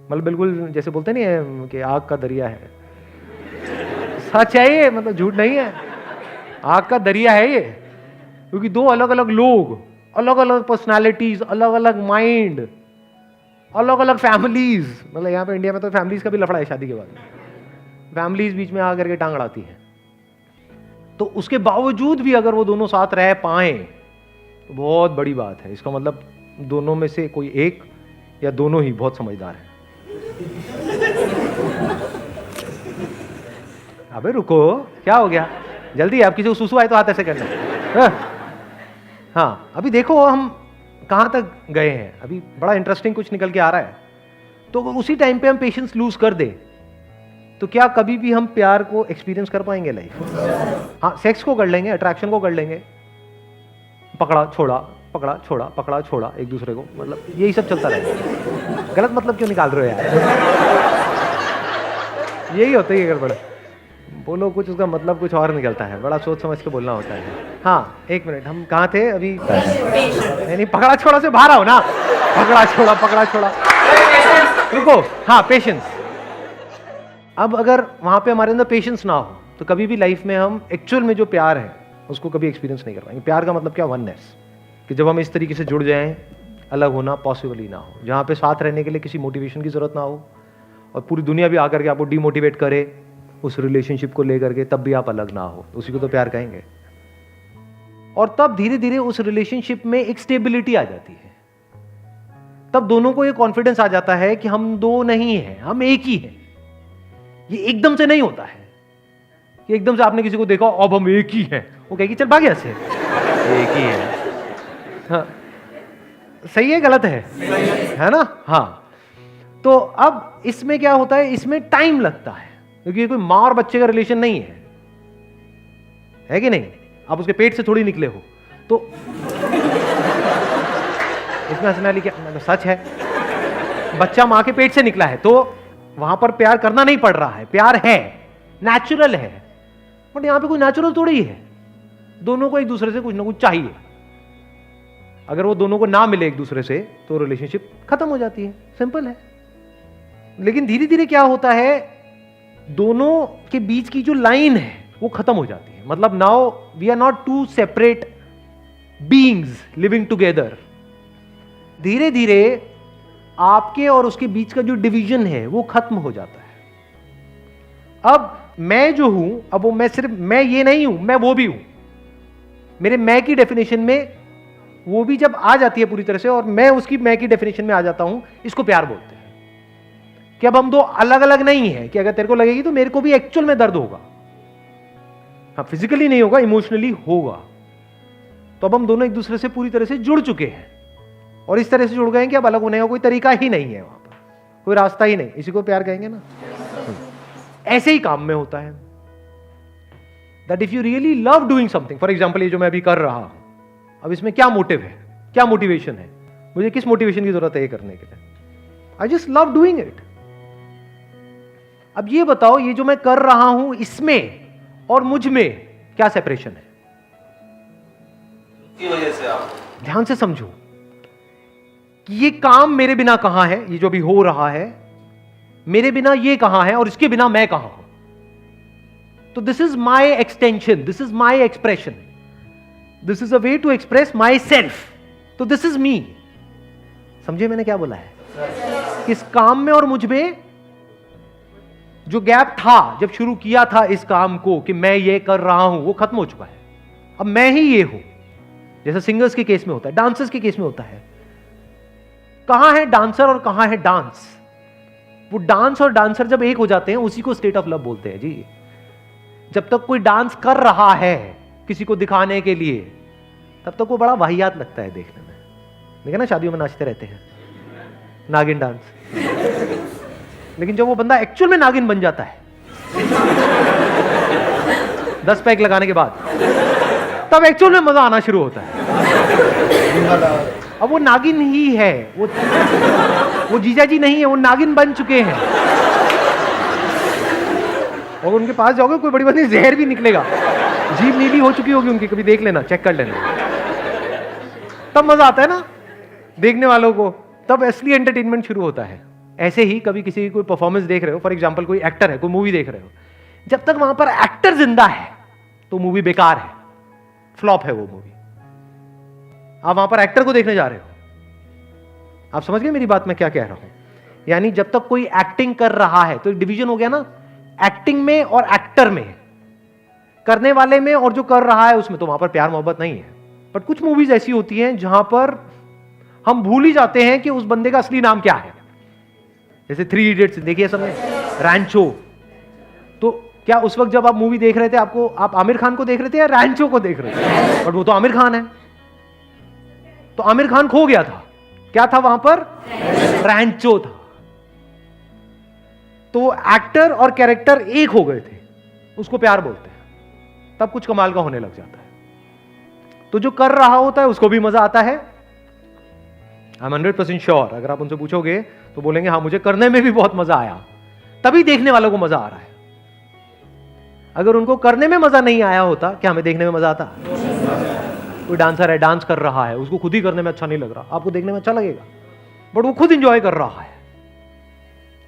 मतलब बिल्कुल जैसे बोलते नहीं है कि आग का दरिया है, सच है ये, मतलब झूठ नहीं है, आग का दरिया है ये। क्योंकि दो अलग अलग लोग, अलग अलग पर्सनालिटीज, अलग अलग माइंड, अलग अलग फैमिलीज, मतलब यहाँ पे इंडिया में तो फैमिलीज का भी लफड़ा है शादी के बाद। फैमिलीज बीच में आकर के टांग अड़ाती है। तो उसके बावजूद भी अगर वो दोनों साथ रह पाए तो बहुत बड़ी बात है। इसका मतलब दोनों में से कोई एक या दोनों ही बहुत समझदार है। अबे रुको, क्या हो गया? जल्दी, आप किसी को सुसु आए तो हाथ ऐसे करना। हाँ, अभी देखो हम कहां तक गए हैं। अभी बड़ा इंटरेस्टिंग कुछ निकल के आ रहा है। तो उसी टाइम पे हम पेशेंस लूज कर दे तो क्या कभी भी हम प्यार को एक्सपीरियंस कर पाएंगे लाइफ? हाँ, सेक्स को कर लेंगे, अट्रैक्शन को कर लेंगे, पकड़ा छोड़ा, पकड़ा छोड़ा, पकड़ा छोड़ा एक दूसरे को, मतलब यही सब चलता रहेगा। गलत मतलब क्यों निकाल रहे हो यार? यही होता है गड़बड़। बोलो कुछ, उसका मतलब कुछ और निकलता है। बड़ा सोच समझ के बोलना होता है। हाँ, एक मिनट, हम कहाँ थे अभी? नहीं, पकड़ा छोड़ा से बाहर आओ ना। पकड़ा छोड़ा, पकड़ा छोड़ा, रुको। हाँ, पेशेंस। अब अगर वहां पे हमारे अंदर पेशेंस ना हो तो कभी भी लाइफ में हम एक्चुअल में जो प्यार है उसको कभी एक्सपीरियंस नहीं कर पाएंगे। प्यार का मतलब क्या? वननेस, कि जब हम इस तरीके से जुड़ जाएं, अलग होना पॉसिबल ही ना हो, जहाँ पे साथ रहने के लिए किसी मोटिवेशन की जरूरत ना हो, और पूरी दुनिया भी आकर के आपको डिमोटिवेट करे उस रिलेशनशिप को लेकर के, तब भी आप अलग ना हो, उसी को तो प्यार कहेंगे। और तब धीरे धीरे उस रिलेशनशिप में एक स्टेबिलिटी आ जाती है। तब दोनों को ये कॉन्फिडेंस आ जाता है कि हम दो नहीं हैं, हम एक ही हैं। ये एकदम से नहीं होता है कि एकदम से आपने किसी को देखा अब हम एक ही हैं, वो कहेगी चल भाग यहाँ से, एक ही है। हाँ, सही है गलत है ना? हाँ, तो अब इसमें क्या होता है? इसमें टाइम लगता है, क्योंकि कोई माँ और बच्चे का रिलेशन नहीं है कि नहीं? आप उसके पेट से थोड़ी निकले हो, तो इसमें हंसने वाली क्या? सच है, बच्चा माँ के पेट से निकला है तो वहां पर प्यार करना नहीं पड़ रहा है, प्यार है, नेचुरल है। बट यहां पे कोई नेचुरल थोड़ी ही है, दोनों को एक दूसरे से कुछ ना कुछ चाहिए। अगर वो दोनों को ना मिले एक दूसरे से तो रिलेशनशिप खत्म हो जाती है, सिंपल है। लेकिन धीरे धीरे क्या होता है, दोनों के बीच की जो लाइन है वो खत्म हो जाती है। मतलब now we are not two separate beings living together. धीरे धीरे आपके और उसके बीच का जो डिवीजन है वो खत्म हो जाता है। अब मैं जो हूं, अब वो मैं सिर्फ मैं ये नहीं हूं, मैं वो भी हूं। मेरे मैं की डेफिनेशन में वो भी जब आ जाती है पूरी तरह से और मैं उसकी मैं की डेफिनेशन में आ जाता हूं, इसको प्यार बोलते हैं। कि अब हम दो अलग अलग नहीं है कि अगर तेरे को लगेगी तो मेरे को भी एक्चुअल में दर्द होगा। हाँ, फिजिकली नहीं होगा, इमोशनली होगा। तो अब हम दोनों एक दूसरे से पूरी तरह से जुड़ चुके हैं और इस तरह से जुड़ गए कि अब अलग होने का कोई तरीका ही नहीं है, वहां पर कोई रास्ता ही नहीं। इसी को प्यार कहेंगे ना। ऐसे ही काम में होता है that if you really love doing something, for example ये जो मैं अभी कर रहा हूं, अब इसमें क्या मोटिव है, क्या मोटिवेशन है, मुझे किस मोटिवेशन की जरूरत है ये करने के लिए? I just love doing it. अब ये बताओ, ये जो मैं कर रहा हूं इसमें और मुझ में क्या सेपरेशन है? की वजह से आप ध्यान से समझो कि ये काम मेरे बिना कहां है, ये जो भी हो रहा है मेरे बिना ये कहां है और इसके बिना मैं कहां हूं। तो this is my extension, this is my expression, this is a way to express myself. तो दिस इज मी। समझे मैंने क्या बोला है? इस काम में और मुझ में जो गैप था जब शुरू किया था इस काम को कि मैं ये कर रहा हूं, वो खत्म हो चुका है। अब मैं ही ये हूं। जैसे सिंगर्स के केस में होता है, डांसर्स के केस में होता है। कहां है डांसर और कहां है डांस? वो डांस और डांसर जब एक हो जाते हैं उसी को स्टेट ऑफ लव बोलते हैं जी। जब तक कोई डांस कर रहा है किसी को दिखाने के लिए, तब तक वो बड़ा वाहियात लगता है देखने में। देखा ना, शादियों में नाचते रहते हैं नागिन डांस। लेकिन जब वो बंदा एक्चुअल में नागिन बन जाता है 10 पैक लगाने के बाद, तब एक्चुअल में मजा आना शुरू होता है। अब वो नागिन ही है, वो जीजा जी नहीं है, वो नागिन बन चुके हैं। और उनके पास जाओगे कोई बड़ी बड़ी जहर भी निकलेगा, जीभ नीली हो चुकी होगी उनकी, कभी देख लेना, चेक कर लेना। तब मजा आता है ना देखने वालों को, तब असली एंटरटेनमेंट शुरू होता है। ऐसे ही कभी किसी की कोई परफॉर्मेंस देख रहे हो, फॉर एग्जांपल कोई एक्टर है, कोई मूवी देख रहे हो, जब तक वहां पर एक्टर जिंदा है तो मूवी बेकार है, फ्लॉप है वो मूवी। आप वहां पर एक्टर को देखने जा रहे हो। आप समझ गए मेरी बात मैं क्या कह रहा हूं? यानी जब तक कोई एक्टिंग कर रहा है, तो एक डिवीजन हो गया ना, एक्टिंग में और एक्टर में, करने वाले में और जो कर रहा है उसमें। तो वहां पर प्यार मोहब्बत नहीं है। बट कुछ मूवीज ऐसी होती हैं जहां पर हम भूल ही जाते हैं कि उस बंदे का असली नाम क्या है। जैसे 3 इडियट्स देखिए सबने, रैंचो। तो क्या उस वक्त जब आप मूवी देख रहे थे आप आमिर खान को देख रहे थे या रैंचो को देख रहे थे? बट वो तो आमिर खान है। तो आमिर खान खो गया था, क्या था वहां पर? रैंचो था। तो एक्टर और कैरेक्टर एक हो गए थे, उसको प्यार बोलते हैं। तब कुछ कमाल का होने लग जाता है। तो जो कर रहा होता है उसको भी मजा आता है। आई एम 100% श्योर, अगर आप उनसे पूछोगे तो बोलेंगे हाँ मुझे करने में भी बहुत मजा आया, तभी देखने वालों को मजा आ रहा है। अगर उनको करने में मजा नहीं आया होता, क्या हमें देखने में मजा आता? कोई डांसर है, डांस कर रहा है, उसको खुद ही करने में अच्छा नहीं लग रहा, आपको देखने में अच्छा लगेगा, बट वो खुद इंजॉय कर रहा है,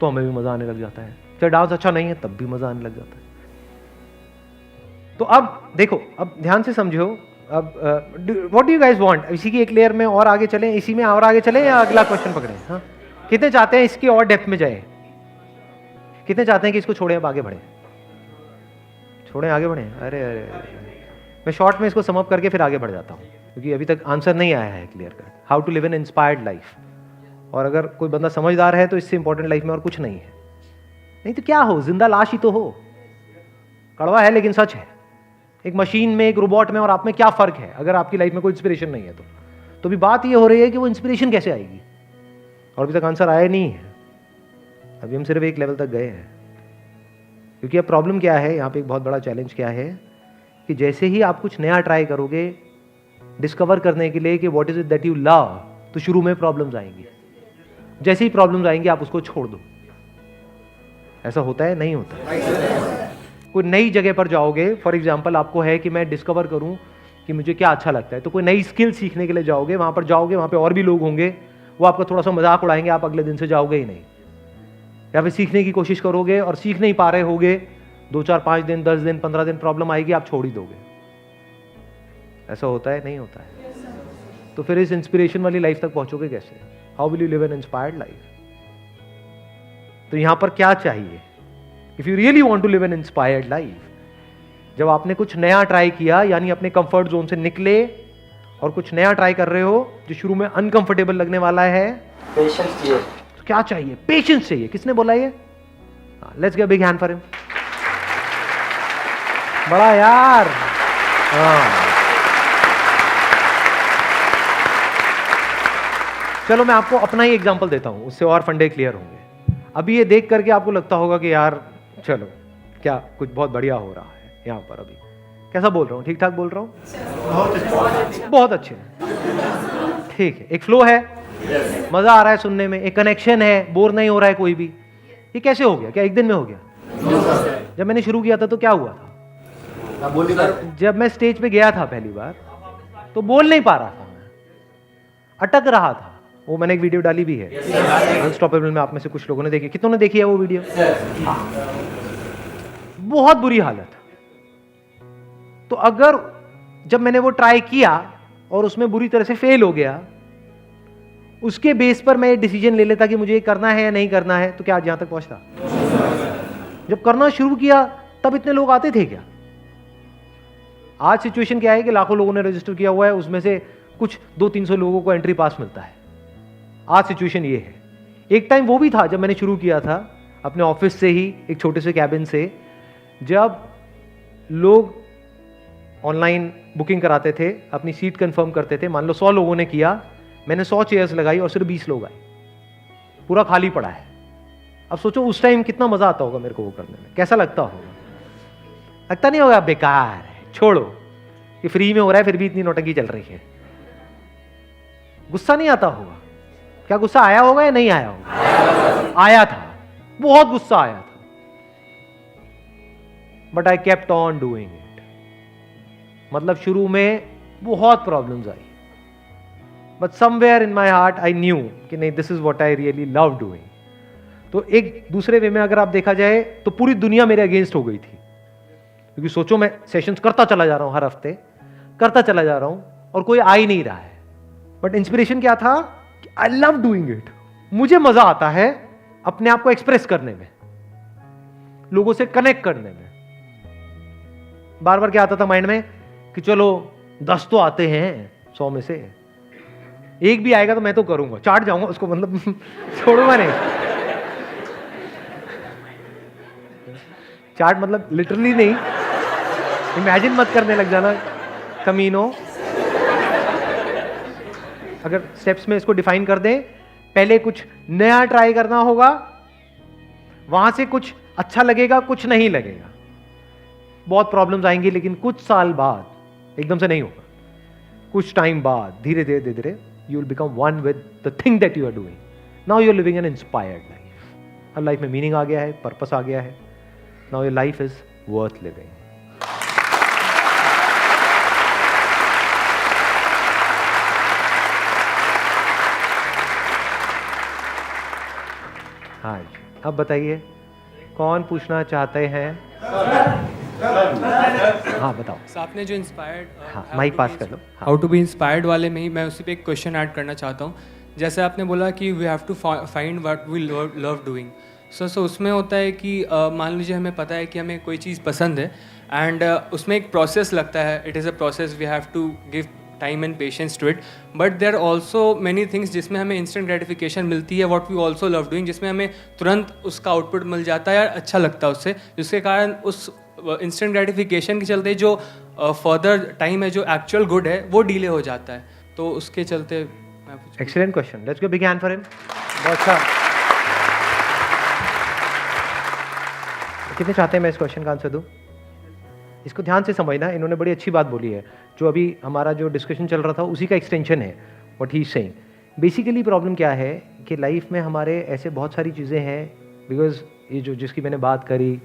तो हमें भी मजा आने लग जाता है। चाहे डांस अच्छा नहीं है तब भी मजा आने लग जाता है। तो अब देखो, अब ध्यान से समझो। अब what do you guys want? इसी की एक लेयर में और आगे चलें, इसी में और आगे चलें, या अगला क्वेश्चन पकड़ें? हाँ, कितने चाहते हैं इसकी और डेप्थ में जाए? कितने चाहते हैं कि इसको छोड़ें अब आगे बढ़े? छोड़ें आगे बढ़े? अरे अरे मैं शॉर्ट में इसको सम अप करके फिर आगे बढ़ जाता हूँ, क्योंकि अभी तक आंसर नहीं आया है clear cut, how to live an inspired life. और अगर कोई बंदा समझदार है तो इससे इंपॉर्टेंट लाइफ में और कुछ नहीं है। नहीं तो क्या हो, जिंदा लाश ही तो हो। कड़वा है लेकिन सच है। एक मशीन में, एक रोबोट में और आप में क्या फर्क है अगर आपकी लाइफ में कोई इंस्पिरेशन नहीं है तो भी बात ये हो रही है कि वो इंस्पिरेशन कैसे आएगी, और अभी तक आंसर आया नहीं है। अभी हम सिर्फ एक लेवल तक गए हैं। क्योंकि अब प्रॉब्लम क्या है, यहाँ पे एक बहुत बड़ा चैलेंज क्या है कि जैसे ही आप कुछ नया ट्राई करोगे डिस्कवर करने के लिए कि what is it that you love, तो शुरू में प्रॉब्लम्स आएंगी। जैसे ही प्रॉब्लम्स आएंगी आप उसको छोड़ दो। ऐसा होता है? नहीं होता। कोई नई जगह पर जाओगे, फॉर एग्जाम्पल आपको है कि मैं डिस्कवर करूं कि मुझे क्या अच्छा लगता है, तो कोई नई स्किल सीखने के लिए जाओगे, वहां पर जाओगे, वहां पे और भी लोग होंगे, वो आपका थोड़ा सा मजाक उड़ाएंगे, आप अगले दिन से जाओगे ही नहीं। या फिर सीखने की कोशिश करोगे और सीख नहीं पा रहे होगे, 2 4 5 दिन 10 दिन 15 दिन प्रॉब्लम आएगी, आप छोड़ ही दोगे। ऐसा होता है? नहीं होता है। तो फिर इस इंस्पिरेशन वाली लाइफ तक पहुंचोगे कैसे? How will you live an inspired life? तो यहां पर क्या चाहिए? If you really want to live an inspired life, जब आपने कुछ नया ट्राई किया, यानी अपने कंफर्ट जोन से निकले और कुछ नया ट्राई कर रहे हो जो शुरू में अनकंफर्टेबल लगने वाला है, पेशेंस चाहिए। तो क्या चाहिए? पेशेंस चाहिए। किसने बोला ये? Let's give big hand for him. बड़ा यार। चलो मैं आपको अपना ही एग्जांपल देता हूं, उससे और फंडे क्लियर होंगे। अभी ये देख करके आपको लगता होगा कि यार चलो क्या कुछ बहुत बढ़िया हो रहा है यहां पर। अभी कैसा बोल रहा हूं? ठीक ठाक बोल रहा हूं? बहुत अच्छे। ठीक है, एक फ्लो है, मजा आ रहा है सुनने में, एक कनेक्शन है, बोर नहीं हो रहा है कोई भी। ये कैसे हो गया? क्या एक दिन में हो गया? जब मैंने शुरू किया था तो क्या हुआ था? जब मैं स्टेज पे गया था पहली बार तो बोल नहीं पा रहा था, मैं अटक रहा था। वो मैंने एक वीडियो डाली भी है अनस्टॉपेबल में, आप में से कुछ लोगों ने देखी। कितनों ने देखी है वो वीडियो? बहुत बुरी हालत। तो अगर जब मैंने वो ट्राई किया और उसमें बुरी तरह से फेल हो गया, उसके बेस पर मैं डिसीजन ले लेता कि मुझे ये करना है या नहीं करना है, तो क्या आज यहां तक पहुंचता? जब करना शुरू किया तब इतने लोग आते थे क्या? आज सिचुएशन क्या है कि लाखों लोगों ने रजिस्टर किया हुआ है, उसमें से कुछ 200-300 लोगों को एंट्री पास मिलता है। आज सिचुएशन ये है। एक टाइम वो भी था जब मैंने शुरू किया था अपने ऑफिस से ही, एक छोटे से कैबिन से, जब लोग ऑनलाइन बुकिंग कराते थे, अपनी सीट कंफर्म करते थे। मान लो 100 लोगों ने किया, मैंने 100 चेयर्स लगाई और सिर्फ 20 लोग आए, पूरा खाली पड़ा है। अब सोचो उस टाइम कितना मजा आता होगा मेरे को वो करने में, कैसा लगता होगा? लगता नहीं होगा बेकार है, छोड़ो ये फ्री में हो रहा है, फिर भी इतनी नौटंकी चल रही है। गुस्सा नहीं आता होगा? क्या गुस्सा आया होगा या नहीं आया होगा? आया था, बहुत गुस्सा आया था, but I kept on doing it. मतलब शुरू में बहुत problems I, but somewhere in my heart I knew कि नहीं, this is what I really love doing. तो एक दूसरे वे में अगर आप देखा जाए तो पूरी दुनिया मेरे अगेंस्ट हो गई थी, क्योंकि सोचो मैं सेशंस करता चला जा रहा हूं, हर हफ्ते करता चला जा रहा हूं और कोई आ ही नहीं रहा है। बट इंस्पिरेशन क्या था? आई लव डूइंग इट। मुझे मजा आता है अपने आप को एक्सप्रेस करने में, लोगों से कनेक्ट करने में। बार बार क्या आता था माइंड में कि चलो 10 तो आते हैं 100 में से, एक भी आएगा तो मैं तो करूंगा, चाट जाऊंगा उसको, मतलब छोड़ूंगा नहीं। चाट मतलब लिटरली नहीं, इमेजिन मत करने लग जाना कमीनो। अगर स्टेप्स में इसको डिफाइन कर दें, पहले कुछ नया ट्राई करना होगा, वहां से कुछ अच्छा लगेगा, कुछ नहीं लगेगा, बहुत प्रॉब्लम्स आएंगी, लेकिन कुछ साल बाद, एकदम से नहीं होगा, कुछ टाइम बाद धीरे धीरे धीरे धीरे you will become one with the thing that you are doing. Now you are living an inspired life. अब लाइफ में मीनिंग आ गया है, पर्पस आ गया है। Now your life is worth living. हाँ जी, अब बताइए कौन पूछना चाहते हैं? हाँ बताओ। आपने जो इंस्पायर्ड, हाँ माइक पास कर लो। हाउ टू बी इंस्पायर्ड वाले में ही मैं उसी पे एक क्वेश्चन ऐड करना चाहता हूँ। जैसे आपने बोला कि we have to find what we love doing. So उसमें होता है कि मान लीजिए हमें पता है कि हमें कोई चीज़ पसंद है एंड उसमें एक प्रोसेस लगता है, it is a process, we have to give time and patience to it, but there also many things जिसमें हमें इंस्टेंट ग्रेटिफिकेशन मिलती है, what we also love doing, जिसमें हमें तुरंत उसका आउटपुट मिल जाता है या अच्छा लगता है उससे, जिसके कारण उस इंस्टेंट ग्रेटिफिकेशन के चलते जो फर्दर टाइम है, जो एक्चुअल गुड है, वो डिले हो जाता है। तो उसके चलते excellent question, let's give big hand for him. बहुत अच्छा। कितने चाहते हैं मैं इस क्वेश्चन का आंसर दूं? इसको ध्यान से समझना, इन्होंने बड़ी अच्छी बात बोली है, जो अभी हमारा जो डिस्कशन चल रहा था उसी का एक्सटेंशन है what he is saying. Basically problem क्या है कि लाइफ में हमारे ऐसे बहुत सारी चीज़ें हैं, बिकॉज ये जो जिसकी मैंने बात करी,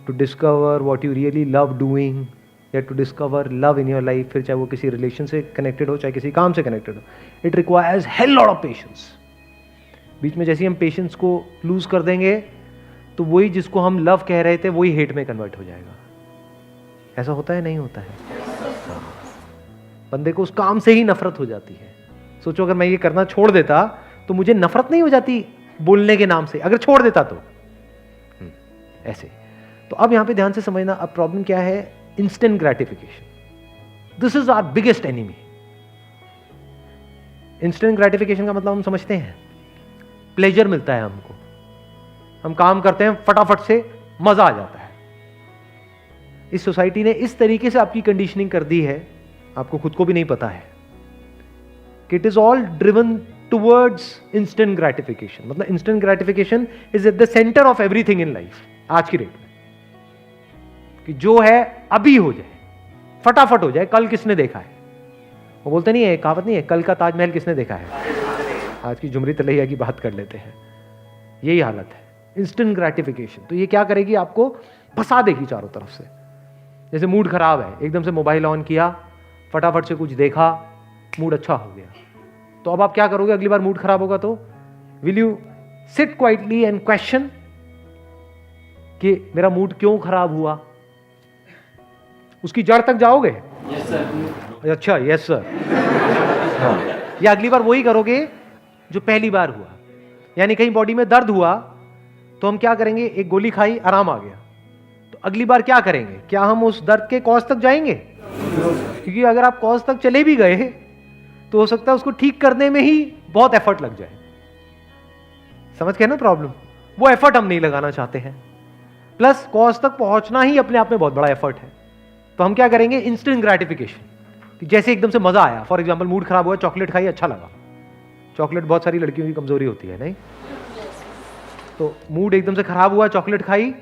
to discover what you really love doing या to discover love in your life, फिर चाहे वो किसी रिलेशन से कनेक्टेड हो, चाहे किसी काम से कनेक्टेड हो, it requires hell lot of patience. बीच में जैसे हम पेशेंस को लूज कर देंगे तो वही जिसको हम लव कह रहे थे वही हेट में कन्वर्ट हो जाएगा। ऐसा होता है, नहीं होता है? बंदे को उस काम से ही नफरत हो जाती है। सोचो अगर मैं ये करना छोड़ देता तो मुझे नफरत नहीं हो जाती बोलने के नाम से, अगर छोड़ देता तो ऐसे। तो अब यहां पे ध्यान से समझना, अब प्रॉब्लम क्या है, instant gratification. This is our biggest enemy. Instant gratification का मतलब हम समझते हैं, प्लेजर मिलता है हमको, हम काम करते हैं फटाफट से, मजा आ जाता है। इस सोसाइटी ने इस तरीके से आपकी कंडीशनिंग कर दी है, आपको खुद को भी नहीं पता है, कि it is all driven towards instant gratification. मतलब instant gratification is at the centre of everything in life आज की डेट में, कि जो है अभी हो जाए, फटाफट हो जाए, कल किसने देखा है। वो बोलते नहीं है, कहावत नहीं है, कल का ताजमहल किसने देखा है। आज की झुमरी तलैया की बात कर लेते हैं, यही हालत है, इंस्टेंट ग्रेटिफिकेशन। तो ये क्या करेगी, आपको फंसा देगी चारों तरफ से। जैसे मूड खराब है, एकदम से मोबाइल ऑन किया, फटाफट से कुछ देखा, मूड अच्छा हो गया, तो अब आप क्या करोगे, अगली बार मूड खराब होगा तो will you sit quietly and question कि मेरा मूड क्यों खराब हुआ, उसकी जड़ तक जाओगे? Yes sir. अच्छा, यस सर। या अगली बार वही करोगे जो पहली बार हुआ, यानी कहीं बॉडी में दर्द हुआ तो हम क्या करेंगे, एक गोली खाई, आराम आ गया, तो अगली बार क्या करेंगे, क्या हम उस दर्द के कॉज तक जाएंगे? क्योंकि अगर आप कॉज तक चले भी गए तो हो सकता है उसको ठीक करने में ही बहुत एफर्ट लग जाए। समझ गए ना प्रॉब्लम? वो एफर्ट हम नहीं लगाना चाहते हैं, प्लस कॉज तक पहुंचना ही अपने आप में बहुत बड़ा एफर्ट है। तो हम क्या करेंगे, इंस्टेंट ग्रेटिफिकेशन, कि जैसे एकदम से मजा आया, फॉर एग्जांपल मूड खराब हुआ, चॉकलेट खाई, अच्छा लगा। चॉकलेट बहुत सारी लड़कियों की कमजोरी होती है, नहीं? तो मूड एकदम से खराब हुआ, चॉकलेट खाई,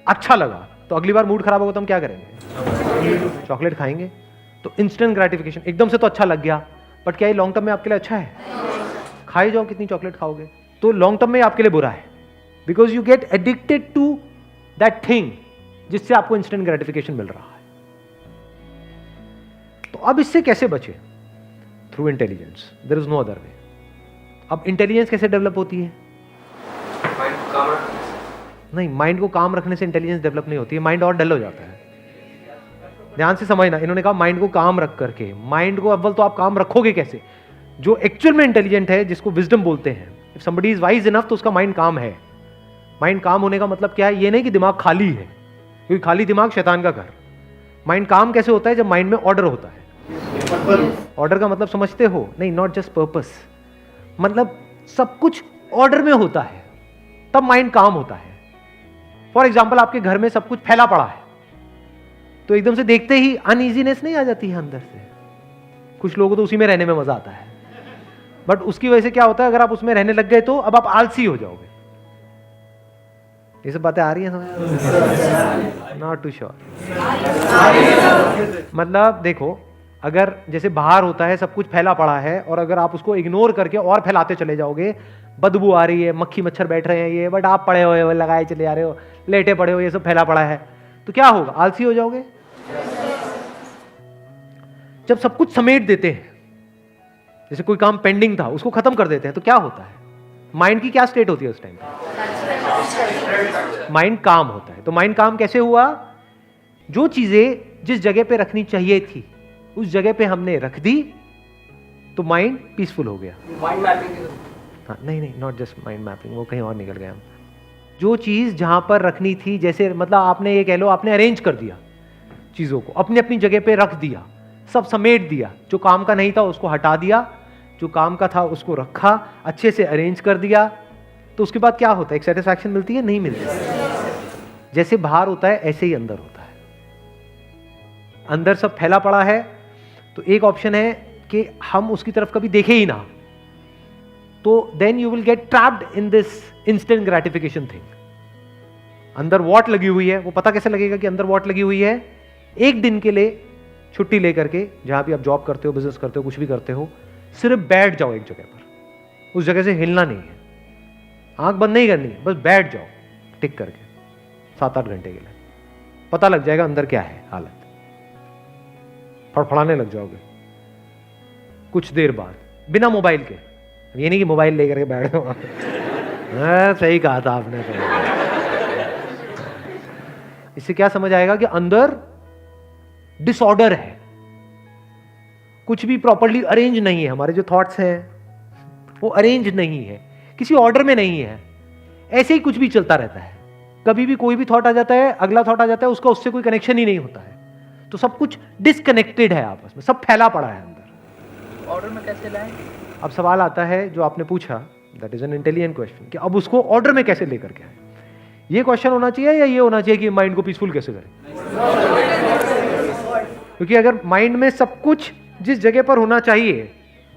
अच्छा लगा, तो अगली बार मूड खराब होगा तो हम क्या करेंगे, चॉकलेट खाएंगे। तो इंस्टेंट ग्रेटिफिकेशन, एकदम से तो अच्छा लग गया, बट क्या ये लॉन्ग टर्म में आपके लिए अच्छा है? खाई जाओ, कितनी चॉकलेट खाओगे, तो लॉन्ग टर्म में आपके लिए बुरा है, because you get addicted to that thing जिससे आपको इंस्टेंट ग्रेटिफिकेशन मिल रहा है। तो अब इससे कैसे बचे? Through intelligence, there is no other way. अब इंटेलिजेंस कैसे डेवलप होती है? नहीं, माइंड को काम रखने से इंटेलिजेंस डेवलप नहीं होती है, माइंड और डल हो जाता है। ध्यान से समझना, इन्होंने कहा माइंड को काम रख करके, माइंड को अव्वल तो आप काम रखोगे कैसे? जो एक्चुअल में इंटेलिजेंट है, जिसको विजडम बोलते हैं, if somebody is wise enough, तो उसका माइंड काम है। माइंड काम होने का मतलब क्या है? ये नहीं कि दिमाग खाली है, क्योंकि खाली दिमाग शैतान का घर। माइंड काम कैसे होता है? जब माइंड में ऑर्डर होता है। ऑर्डर का मतलब समझते हो? नहीं, नॉट जस्ट पर्पस, मतलब सब कुछ ऑर्डर में होता है, तब माइंड काम होता है। फॉर एग्जाम्पल, आपके घर में सब कुछ फैला पड़ा है, तो एकदम से देखते ही अनईजीनेस नहीं आ जाती है अंदर से? कुछ लोगों को तो उसी में रहने में मजा आता है, बट उसकी वजह से क्या होता है, अगर आप उसमें रहने लग गए तो अब आप आलसी हो जाओगे। ये सब बातें आ रही हैं समझ? Not too sure. मतलब देखो, अगर जैसे बाहर होता है, सब कुछ फैला पड़ा है, और अगर आप उसको इग्नोर करके और फैलाते चले जाओगे, बदबू आ रही है, मक्खी मच्छर बैठ रहे हैं, ये बट आप पड़े हुए हो, लगाए चले जा रहे हो, लेटे पड़े हो, ये सब फैला पड़ा है, तो क्या होगा? आलसी हो जाओगे। जब सब कुछ समेट देते हैं, जैसे कोई काम पेंडिंग था उसको खत्म कर देते हैं, तो क्या होता है? माइंड की क्या स्टेट होती है उस टाइम? माइंड काम होता है। तो माइंड काम कैसे हुआ? जो चीजें जिस जगह पे रखनी चाहिए थी उस जगह पे हमने रख दी, तो माइंड पीसफुल हो गया। Mind mapping. हाँ, नहीं, नॉट जस्ट माइंड मैपिंग, वो कहीं और निकल गए हम। जो चीज जहां पर रखनी थी, जैसे मतलब आपने ये कह लो, आपने अरेंज कर दिया चीजों को, अपनी अपनी जगह पे रख दिया, सब समेट दिया, जो काम का नहीं था उसको हटा दिया, जो काम का था उसको रखा, अच्छे से अरेंज कर दिया, तो उसके बाद क्या होता है? एक सेटिस्फैक्शन मिलती है? नहीं मिलती। जैसे बाहर होता है ऐसे ही अंदर होता है। अंदर सब फैला पड़ा है, तो एक ऑप्शन है कि हम उसकी तरफ कभी देखे ही ना, तो then you will get trapped in this instant gratification thing. अंदर वॉट लगी हुई है, वो पता कैसे लगेगा कि अंदर वॉट लगी हुई है? एक दिन के लिए छुट्टी लेकर के, जहां भी आप जॉब करते हो, बिजनेस करते हो, कुछ भी करते हो, सिर्फ बैठ जाओ एक जगह पर, उस जगह से हिलना नहीं है, आंख बंद नहीं करनी है, बस बैठ जाओ टिक करके 7-8 घंटे के लिए, पता लग जाएगा अंदर क्या है हालत। फड़फड़ाने लग जाओगे कुछ देर बाद, बिना मोबाइल के। ये नहीं कि मोबाइल लेकर के बैठ गए। सही कहा था आपने। इससे क्या समझ आएगा कि अंदर डिसऑर्डर है, कुछ भी प्रॉपर्ली अरेंज नहीं है। हमारे जो थॉट्स हैं वो अरेंज नहीं है, किसी ऑर्डर में नहीं है, ऐसे ही कुछ भी चलता रहता है। कभी भी कोई भी थॉट आ जाता है, अगला थॉट आ जाता है, उसका उससे कोई कनेक्शन ही नहीं होता है, तो सब कुछ डिसकनेक्टेड है आपस में, सब फैला पड़ा है अंदर। ऑर्डर में कैसे लाएं? अब सवाल आता है जो आपने पूछा, that is an intelligent question, कि अब उसको ऑर्डर में कैसे लेकर के आए। ये क्वेश्चन होना चाहिए या ये होना चाहिए कि माइंड को पीसफुल कैसे करें? क्योंकि अगर माइंड में सब कुछ जिस जगह पर होना चाहिए,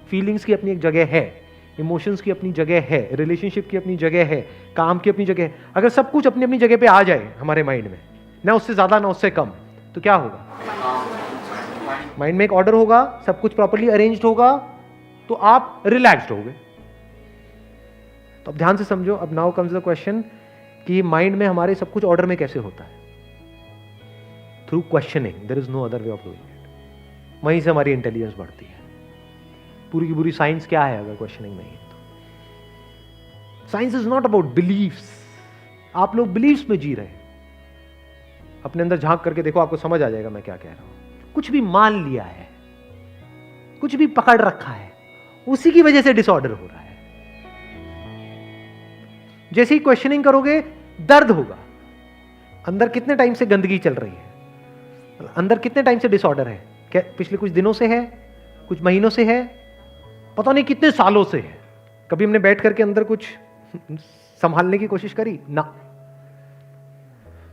फीलिंग्स की अपनी एक जगह है, इमोशंस की अपनी जगह है, रिलेशनशिप की अपनी जगह है, काम की अपनी जगह है, अगर सब कुछ अपनी अपनी जगह पे आ जाए हमारे माइंड में, ना उससे ज्यादा ना उससे कम, तो क्या होगा? माइंड में एक ऑर्डर होगा, सब कुछ प्रॉपर्ली अरेंज्ड होगा, तो आप रिलैक्स्ड होगे। तो अब ध्यान से समझो, अब नाउ कम्स द क्वेश्चन कि माइंड में हमारे सब कुछ ऑर्डर में कैसे होता है? Through questioning, there is no other way of doing it. वहीं से हमारी इंटेलिजेंस बढ़ती है। पूरी की पूरी साइंस क्या है अगर क्वेश्चनिंग नहीं है तो? Science is not about beliefs. आप लोग बिलीव्स में जी रहे हैं। अपने अंदर झांक करके देखो, आपको समझ आ जाएगा मैं क्या कह रहा हूं। कुछ भी मान लिया है, कुछ भी पकड़ रखा है, उसी की वजह से डिसऑर्डर हो रहा है। जैसे ही क्वेश्चनिंग करोगे, दर्द होगा। अंदर कितने टाइम से गंदगी चल रही है, अंदर कितने टाइम से डिसऑर्डर है? क्या पिछले कुछ दिनों से है, कुछ महीनों से है, पता नहीं कितने सालों से है? कभी हमने बैठ करके अंदर कुछ संभालने की कोशिश करी? ना।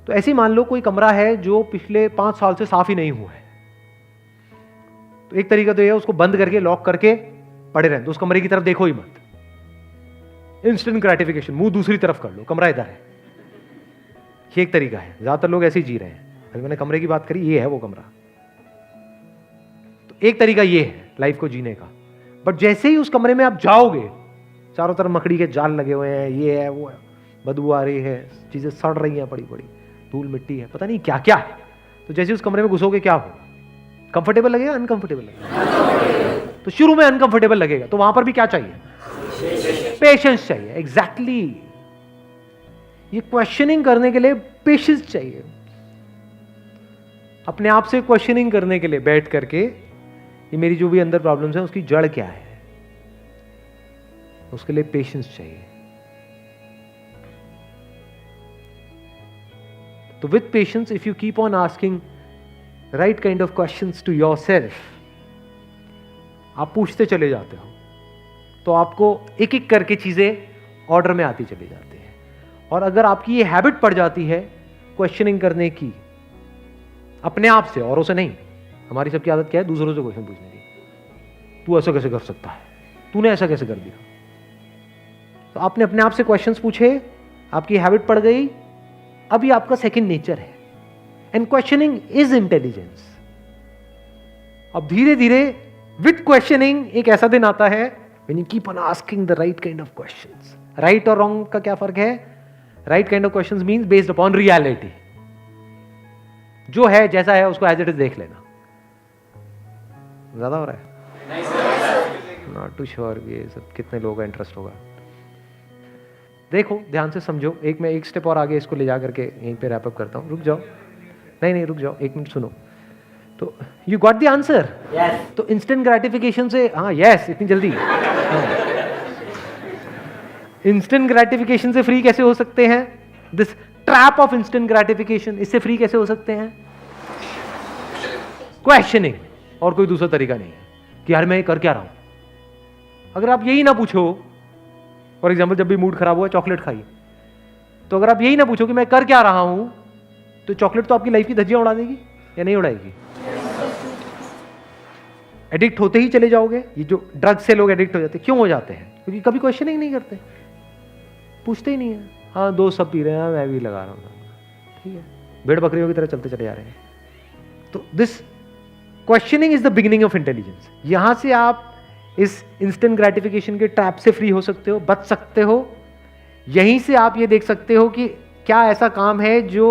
तो ऐसे ही मान लो कोई कमरा है जो पिछले 5 साल से साफ ही नहीं हुआ है, तो एक तरीका तो यह है उसको बंद करके लॉक करके पड़े रहने, तो उस कमरे की तरफ देखो ही मत। इंस्टेंट ग्रेटिफिकेशन, मुंह दूसरी तरफ कर लो, कमरा इधर है। ये एक तरीका है, ज्यादातर लोग ऐसे ही जी रहे हैं। अभी मैंने कमरे की बात करी, ये है वो कमरा। तो एक तरीका ये है लाइफ को जीने का। बट जैसे ही उस कमरे में आप जाओगे, चारों तरफ मकड़ी के जाल लगे हुए हैं, ये है वो है, बदबू आ रही है, चीजें सड़ रही हैं, बड़ी बड़ी धूल मिट्टी है, पता नहीं क्या क्या है। तो जैसे उस कमरे में घुसोगे क्या होगा? कंफर्टेबल लगेगा, अनकंफर्टेबल लगेगा? तो शुरू में अनकंफर्टेबल लगेगा, तो वहां पर भी क्या चाहिए? पेशेंस चाहिए। एग्जैक्टली। ये क्वेश्चनिंग करने के लिए पेशेंस चाहिए। अपने आप से क्वेश्चनिंग करने के लिए बैठ करके, ये मेरी जो भी अंदर प्रॉब्लम्स है उसकी जड़ क्या है, उसके लिए पेशेंस चाहिए। तो with patience, if you keep on asking right kind of questions to yourself, आप पूछते चले जाते हो, तो आपको एक एक करके चीजें ऑर्डर में आती चली जाती है। और अगर आपकी ये हैबिट पड़ जाती है क्वेश्चनिंग करने की, अपने आप से, औरों से नहीं। हमारी सबकी आदत क्या है? दूसरों से क्वेश्चन पूछने की। तू ऐसा कैसे कर सकता है? तूने ऐसा कैसे कर दिया? तो आपने अपने आप से क्वेश्चंस पूछे, आपकी हैबिट पड़ गई, अब ये आपका सेकंड नेचर है। And questioning is intelligence. अब धीरे धीरे विद क्वेश्चनिंग एक ऐसा दिन आता है when you keep on asking the right kind of questions. Right or wrong का क्या फर्क है? Right kind of questions means based upon reality. जो है जैसा है उसको एज इट इज देख लेना। ज्यादा हो रहा है? नॉट टू श्योर ये सब कितने लोगों का इंटरेस्ट होगा। देखो ध्यान से समझो, मैं एक स्टेप और आगे इसको ले जा करके यहीं पे रैप अप करता हूँ। रुक जाओ, नहीं रुक जाओ, 1 मिनट सुनो। तो यू गॉट द आंसर? तो इंस्टेंट ग्रेटिफिकेशन से, हाँ यस, इतनी जल्दी इंस्टेंट ग्रेटिफिकेशन से फ्री कैसे हो सकते हैं? This trap of instant gratification, इससे फ्री कैसे हो सकते हैं? क्वेश्चनिंग। और कोई दूसरा तरीका नहीं है कि यार मैं कर क्या रहा हूं। अगर आप यही ना पूछो, फॉर एग्जाम्पल जब भी मूड खराब हुआ चॉकलेट खाई, तो अगर आप यही ना पूछो कि मैं कर क्या रहा हूं, तो चॉकलेट तो आपकी लाइफ की धज्जियां उड़ा देगी या नहीं उड़ाएगी? एडिक्ट होते ही चले जाओगे। ये जो ड्रग से लोग एडिक्ट हो जाते हैं, क्यों हो जाते हैं? क्योंकि कभी क्वेश्चनिंग नहीं करते, पूछते ही नहीं है। हाँ दोस्त सब पी रहे हैं, मैं भी लगा रहा हूँ, ठीक है, भेड़ बकरियों की तरह चलते चले जा रहे हैं। तो this questioning is the beginning of intelligence. यहां से आप इस इंस्टेंट ग्रेटिफिकेशन के ट्रैप से फ्री हो सकते हो, बच सकते हो। यहीं से आप ये देख सकते हो कि क्या ऐसा काम है जो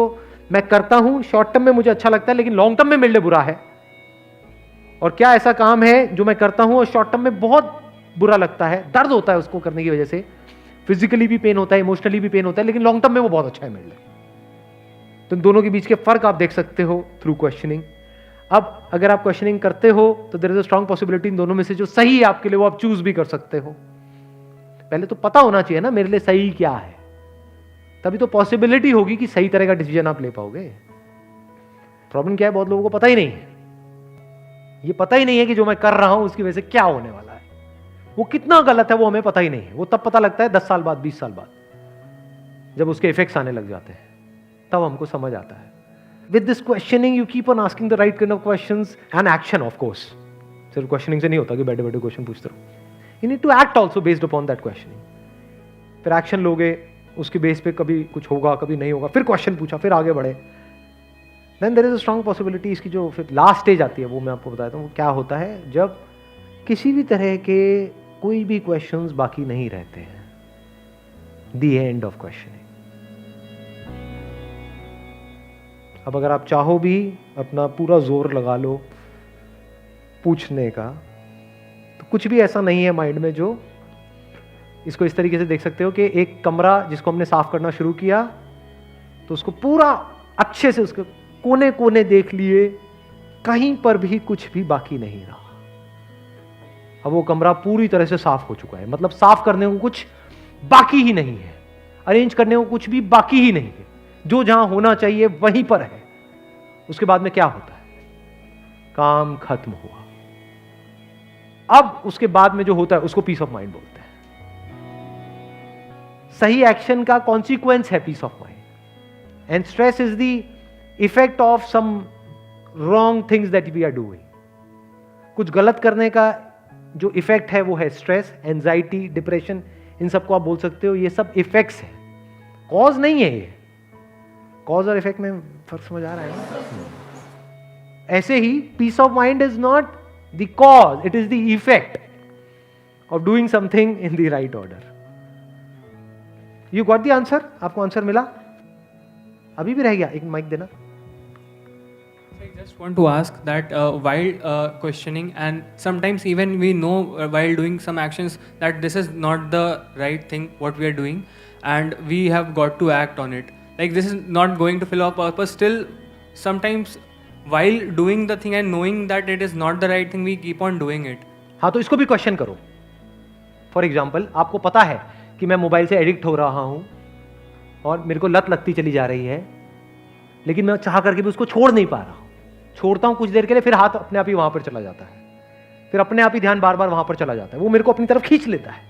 मैं करता हूं, शॉर्ट टर्म में मुझे अच्छा लगता है लेकिन लॉन्ग टर्म में मेरे लिए बुरा है, और क्या ऐसा काम है जो मैं करता हूं और शॉर्ट टर्म में बहुत बुरा लगता है, दर्द होता है उसको करने की वजह से, फिजिकली भी पेन होता है, इमोशनली भी पेन होता है, लेकिन लॉन्ग टर्म में वो बहुत अच्छा है मेरे लिए। तो दोनों के बीच के फर्क आप देख सकते हो थ्रू क्वेश्चनिंग। अब अगर आप क्वेश्चनिंग करते हो तो there is a strong possibility इन दोनों में से जो सही है आपके लिए वो आप चूज भी कर सकते हो। पहले तो पता होना चाहिए ना मेरे लिए सही क्या है, तभी तो पॉसिबिलिटी होगी कि सही तरह का डिसीजन आप ले पाओगे। प्रॉब्लम क्या है, बहुत लोगों को पता ही नहीं है, ये पता ही नहीं है कि जो मैं कर रहा हूं उसकी वजह से क्या होने वाला है, वो कितना गलत है वो हमें पता ही नहीं है। वो तब पता लगता है 10 साल बाद, 20 साल बाद, जब उसके इफेक्ट्स आने लग जाते हैं, तब हमको समझ आता है। With this questioning you keep on asking the right kind of questions and action, of course. सिर्फ क्वेश्चनिंग से नहीं होता कि बैठे बैठे क्वेश्चन पूछते रहो, you need to act also based upon that questioning. फिर एक्शन लोगे, उसके बेस पे कभी कुछ होगा कभी नहीं होगा, फिर क्वेश्चन पूछा, फिर आगे बढ़े, then there is a strong possibility. इसकी जो फिर लास्ट स्टेज आती है वो मैं आपको बताता हूँ क्या होता है, जब किसी भी तरह के कोई भी क्वेश्चंस बाकी नहीं रहते हैं, द एंड ऑफ क्वेश्चनिंग। अब अगर आप चाहो भी अपना पूरा जोर लगा लो पूछने का, तो कुछ भी ऐसा नहीं है माइंड में जो, इसको इस तरीके से देख सकते हो कि एक कमरा जिसको हमने साफ करना शुरू किया तो उसको पूरा अच्छे से उसके कोने कोने देख लिए, कहीं पर भी कुछ भी बाकी नहीं रहा। अब वो कमरा पूरी तरह से साफ हो चुका है, मतलब साफ करने को कुछ बाकी ही नहीं है, अरेंज करने को कुछ भी बाकी ही नहीं है, जो जहां होना चाहिए वहीं पर है। उसके बाद में क्या होता है, काम खत्म हुआ। अब उसके बाद में जो होता है उसको पीस ऑफ माइंड बोलते हैं। सही एक्शन का कॉन्सिक्वेंस है peace of mind, and stress is the effect of some wrong things that we are doing. कुछ गलत करने का जो इफेक्ट है वो है स्ट्रेस, एंजाइटी, डिप्रेशन, इन सबको आप बोल सकते हो, ये सब इफेक्ट्स है, कॉज नहीं है। ये कॉज और इफेक्ट में फर्क समझ आ रहा है ना? ऐसे ही peace of mind is not the cause, it is the effect of doing something in the right order. You got the answer? आपको आंसर मिला? अभी भी रह गया, एक माइक देना। I just want to ask that while questioning, and sometimes even we know while doing some actions that this is not the right thing what we are doing, and we have got to act on it. Like this is not going to fill our purpose. Still, sometimes while doing the thing and knowing that it is not the right thing, we keep on doing it. हाँ, तो इसको भी question करो। For example, आपको पता है कि मैं मोबाइल से एडिक्ट हो रहा हूँ और मेरे को लत लगती चली जा रही है, लेकिन मैं चाह करके भी उसको छोड़ नहीं पा रहा हूँ। छोड़ता हूँ कुछ देर के लिए, फिर हाथ अपने आप ही वहां पर चला जाता है, फिर अपने आप ही ध्यान बार बार वहां पर चला जाता है, वो मेरे को अपनी तरफ खींच लेता है।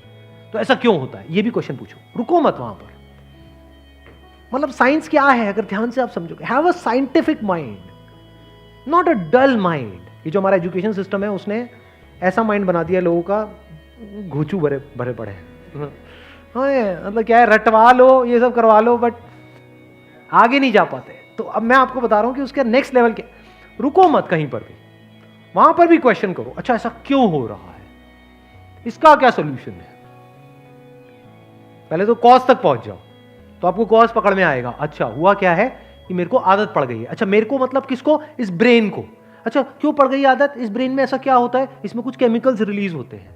तो ऐसा क्यों होता है, ये भी क्वेश्चन पूछो, रुको मत वहां पर। मतलब साइंस क्या है अगर ध्यान से आप समझोगे, have a scientific mind, not a dull mind. ये जो हमारा एजुकेशन सिस्टम है उसने ऐसा माइंड बना दिया लोगों का, घूचू भरे भरे पड़े हैं। हाँ, मतलब क्या है, रटवा लो, ये सब करवा लो, बट आगे नहीं जा पाते। तो अब मैं आपको बता रहा हूं कि उसके नेक्स्ट लेवल क्या। रुको मत कहीं पर भी, वहां पर भी क्वेश्चन करो, अच्छा ऐसा क्यों हो रहा है, इसका क्या सोल्यूशन है। पहले तो कॉज तक पहुंच जाओ, तो आपको कॉज पकड़ में आएगा। अच्छा हुआ क्या है कि मेरे को आदत पड़ गई है। अच्छा मेरे को मतलब किसको, इस ब्रेन को। अच्छा क्यों पड़ गई आदत, इस ब्रेन में ऐसा क्या होता है, इसमें कुछ केमिकल्स रिलीज होते हैं।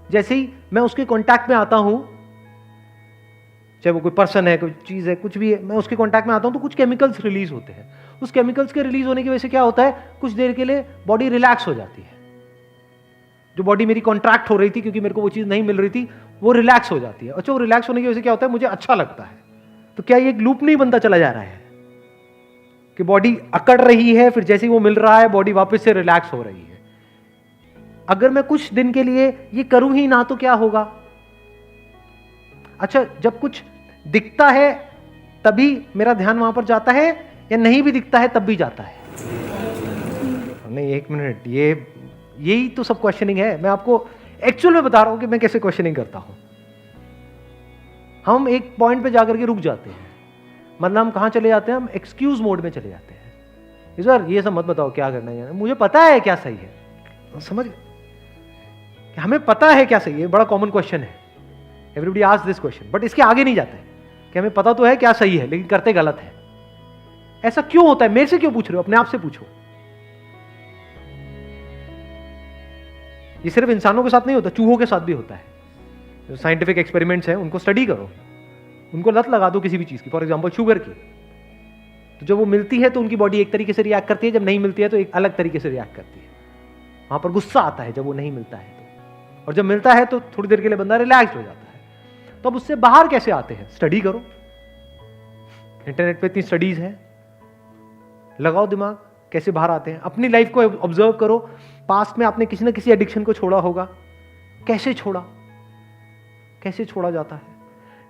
जैसे ही मैं उसके कांटेक्ट में आता हूं, चाहे वो कोई पर्सन है, कोई चीज है, कुछ भी है, मैं उसके कांटेक्ट में आता हूं तो कुछ केमिकल्स रिलीज होते हैं। उस केमिकल्स के रिलीज होने की वजह से क्या होता है, कुछ देर के लिए बॉडी रिलैक्स हो जाती है। जो बॉडी मेरी कॉन्ट्रैक्ट हो रही थी क्योंकि मेरे को वो चीज नहीं मिल रही थी, वो रिलैक्स हो जाती है। अच्छा वो रिलैक्स होने की वजह से क्या होता है, मुझे अच्छा लगता है। तो क्या ये एक लूप नहीं बनता चला जा रहा है कि बॉडी अकड़ रही है, फिर जैसे ही वो मिल रहा है बॉडी वापस से रिलैक्स हो रही है। अगर मैं कुछ दिन के लिए ये करूं ही ना तो क्या होगा। अच्छा जब कुछ दिखता है तभी मेरा ध्यान वहां पर जाता है, या नहीं भी दिखता है तब भी जाता है। नहीं एक मिनट, यही तो सब क्वेश्चनिंग है। मैं आपको एक्चुअल में बता रहा हूं कि मैं कैसे क्वेश्चनिंग करता हूं। हम एक पॉइंट पे जाकर के रुक जाते हैं, मतलब हम कहां चले जाते हैं, हम एक्सक्यूज मोड में चले जाते हैं। सर ये सब मत बताओ क्या करना है, मुझे पता है क्या सही है। समझ, हमें पता है क्या सही है, बड़ा कॉमन क्वेश्चन है, everybody ask this question, but इसके आगे नहीं जाते कि हमें पता तो है क्या सही है लेकिन करते गलत है। ऐसा क्यों होता है, मेरे से क्यों पूछ रहे हो, अपने आप से पूछो। ये सिर्फ इंसानों के साथ नहीं होता, चूहों के साथ भी होता है। जो साइंटिफिक एक्सपेरिमेंट्स हैं उनको स्टडी करो, उनको लत लगा दो किसी भी चीज की, फॉर एग्जांपल शुगर की। तो जब वो मिलती है तो उनकी बॉडी एक तरीके से रिएक्ट करती है, जब नहीं मिलती है तो एक अलग तरीके से रिएक्ट करती है। वहां पर गुस्सा आता है जब वो नहीं मिलता है तो, और जब मिलता है तो थोड़ी देर के लिए बंदा रिलैक्स्ड हो जाता है। तो अब उससे बाहर कैसे आते हैं? स्टडी करो, इंटरनेट पे इतनी स्टडीज है, लगाओ दिमाग, कैसे बाहर आते हैं। अपनी लाइफ को ऑब्जर्व करो, पास्ट में आपने किसी ना किसी एडिक्शन को छोड़ा होगा, कैसे छोड़ा, कैसे छोड़ा जाता है।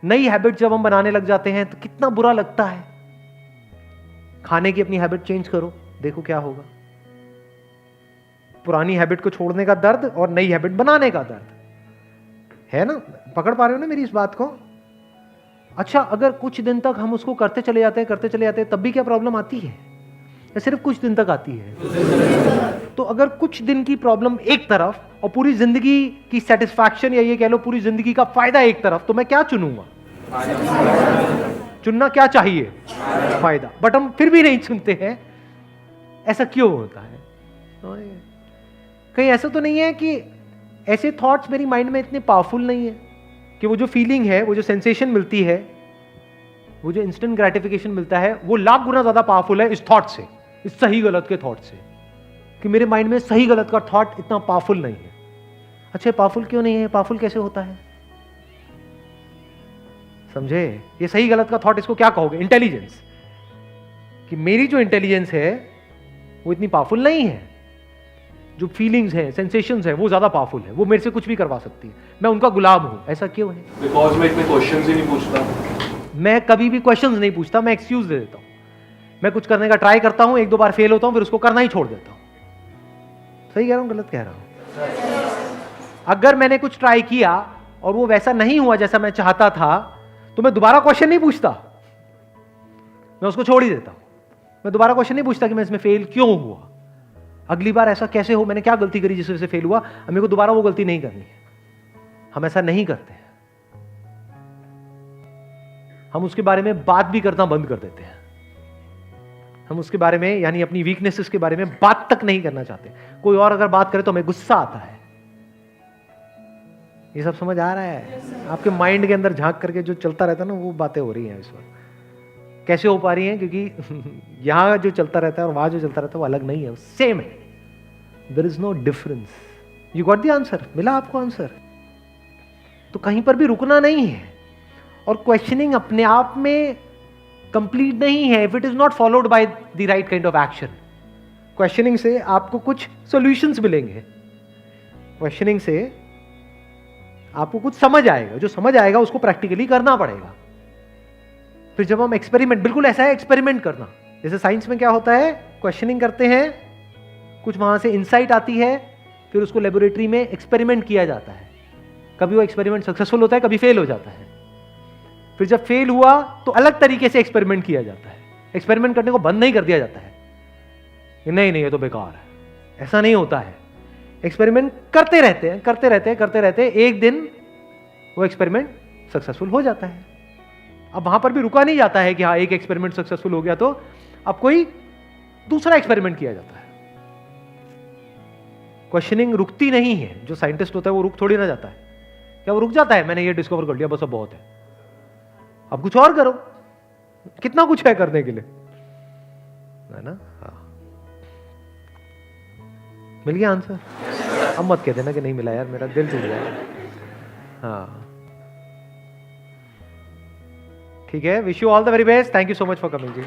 नई हैबिट जब हम बनाने लग जाते हैं तो कितना बुरा लगता है। खाने की अपनी हैबिट चेंज करो, देखो क्या होगा। पुरानी हैबिट को छोड़ने का दर्द और नई हैबिट बनाने का दर्द है ना, पकड़ पा रहे हो ना मेरी इस बात को? अच्छा, अगर कुछ दिन तक हम उसको करते चले जाते हैं तब भी क्या प्रॉब्लम आती है, या सिर्फ कुछ दिन तक आती है? तो अगर कुछ दिन की प्रॉब्लम एक तरफ और पूरी जिंदगी की सेटिस्फैक्शन, या ये कह लो पूरी जिंदगी का फायदा एक तरफ, तो मैं क्या चुनूंगा? चुनना क्या चाहिए? फायदा। बट हम फिर भी नहीं चुनते हैं, ऐसा क्यों होता है? कहीं ऐसा तो नहीं है कि ऐसे थॉट्स मेरी माइंड में इतने पावरफुल नहीं है कि वो जो फीलिंग है, वो जो सेंसेशन मिलती है, वो जो इंस्टेंट ग्रेटिफिकेशन मिलता है, वो लाख गुना ज्यादा पावरफुल है इस थॉट से, इस सही गलत के थॉट से, कि मेरे माइंड में सही गलत का थॉट इतना पावरफुल नहीं है। अच्छा, पावरफुल क्यों नहीं है? पावरफुल कैसे होता है? समझे? ये सही गलत का थॉट, इसको क्या कहोगे? इंटेलिजेंस। कि मेरी जो इंटेलिजेंस है वो इतनी पावरफुल नहीं है, जो फीलिंग्स हैं, सेंसेशंस हैं, वो ज्यादा पावरफुल है, वो मेरे से कुछ भी करवा सकती है, मैं उनका गुलाम हूं। ऐसा क्यों है? बिकॉज मैं इतने क्वेश्चंस ही नहीं पूछता। मैं कभी भी क्वेश्चंस नहीं पूछता, मैं एक्सक्यूज दे देता हूं। मैं कुछ करने का ट्राई करता हूं, एक दो बार फेल होता हूं, फिर उसको करना ही छोड़ देता हूं। सही कह रहा हूं, गलत कह रहा हूं? अगर मैंने कुछ ट्राई किया और वो वैसा नहीं हुआ जैसा मैं चाहता था, तो मैं दोबारा क्वेश्चन नहीं पूछता, मैं उसको छोड़ ही देता हूं। मैं दोबारा क्वेश्चन नहीं पूछता कि मैं इसमें फेल क्यों हुआ, अगली बार ऐसा कैसे हो, मैंने क्या गलती करी जिस वजह से फेल हुआ, अब मेरे को दोबारा वो गलती नहीं करनी है। हम ऐसा नहीं करते हैं, हम उसके बारे में बात भी करना बंद कर देते हैं। हम उसके बारे में, यानी अपनी वीकनेसेस के बारे में बात तक नहीं करना चाहते। कोई और अगर बात करे तो हमें गुस्सा आता है। ये सब समझ आ रहा है? आपके माइंड के अंदर झांक करके जो चलता रहता है ना, वो बातें हो रही हैं इस वक्त। कैसे हो पा रही हैं? क्योंकि यहां जो चलता रहता है और वहां जो चलता रहता है वो अलग नहीं है, सेम है। There is no difference. You got the answer? मिला आपको आंसर? तो कहीं पर भी रुकना नहीं है। और क्वेश्चनिंग अपने आप में कंप्लीट नहीं है if it is not followed by the right kind of action. Questioning से आपको कुछ सॉल्यूशंस मिलेंगे, क्वेश्चनिंग से आपको कुछ समझ आएगा, जो समझ आएगा उसको प्रैक्टिकली करना पड़ेगा। फिर जब हम एक्सपेरिमेंट, बिल्कुल ऐसा है एक्सपेरिमेंट करना, जैसे साइंस में क्या होता है, क्वेश्चनिंग करते हैं, कुछ वहां से इंसाइट आती है, फिर उसको लेबोरेटरी में एक्सपेरिमेंट किया जाता है। कभी वो एक्सपेरिमेंट सक्सेसफुल होता है, कभी फेल हो जाता है। फिर जब फेल हुआ तो अलग तरीके से एक्सपेरिमेंट किया जाता है। एक्सपेरिमेंट करने को बंद नहीं कर दिया जाता है, नहीं नहीं ये तो बेकार है, ऐसा नहीं होता है। एक्सपेरिमेंट करते रहते हैं, करते रहते हैं, करते रहते हैं, एक दिन वो एक्सपेरिमेंट सक्सेसफुल हो जाता है। अब वहां पर भी रुका नहीं जाता है कि हाँ एक एक्सपेरिमेंट सक्सेसफुल हो गया तो अब कोई दूसरा एक्सपेरिमेंट किया जाता है। क्वेश्चनिंग रुकती नहीं है। जो साइंटिस्ट होता है वो रुक थोड़ी ना जाता है। क्या वो रुक जाता है? मैंने ये डिस्कवर कर लिया, बस अब बहुत है, अब कुछ और करो। कितना कुछ है करने के लिए, है ना? हाँ, मिल गया आंसर? अब मत कह देना कि नहीं मिला यार, मेरा दिल टूट गया। हाँ ठीक है, wish you all the very best, thank you so much for coming ji.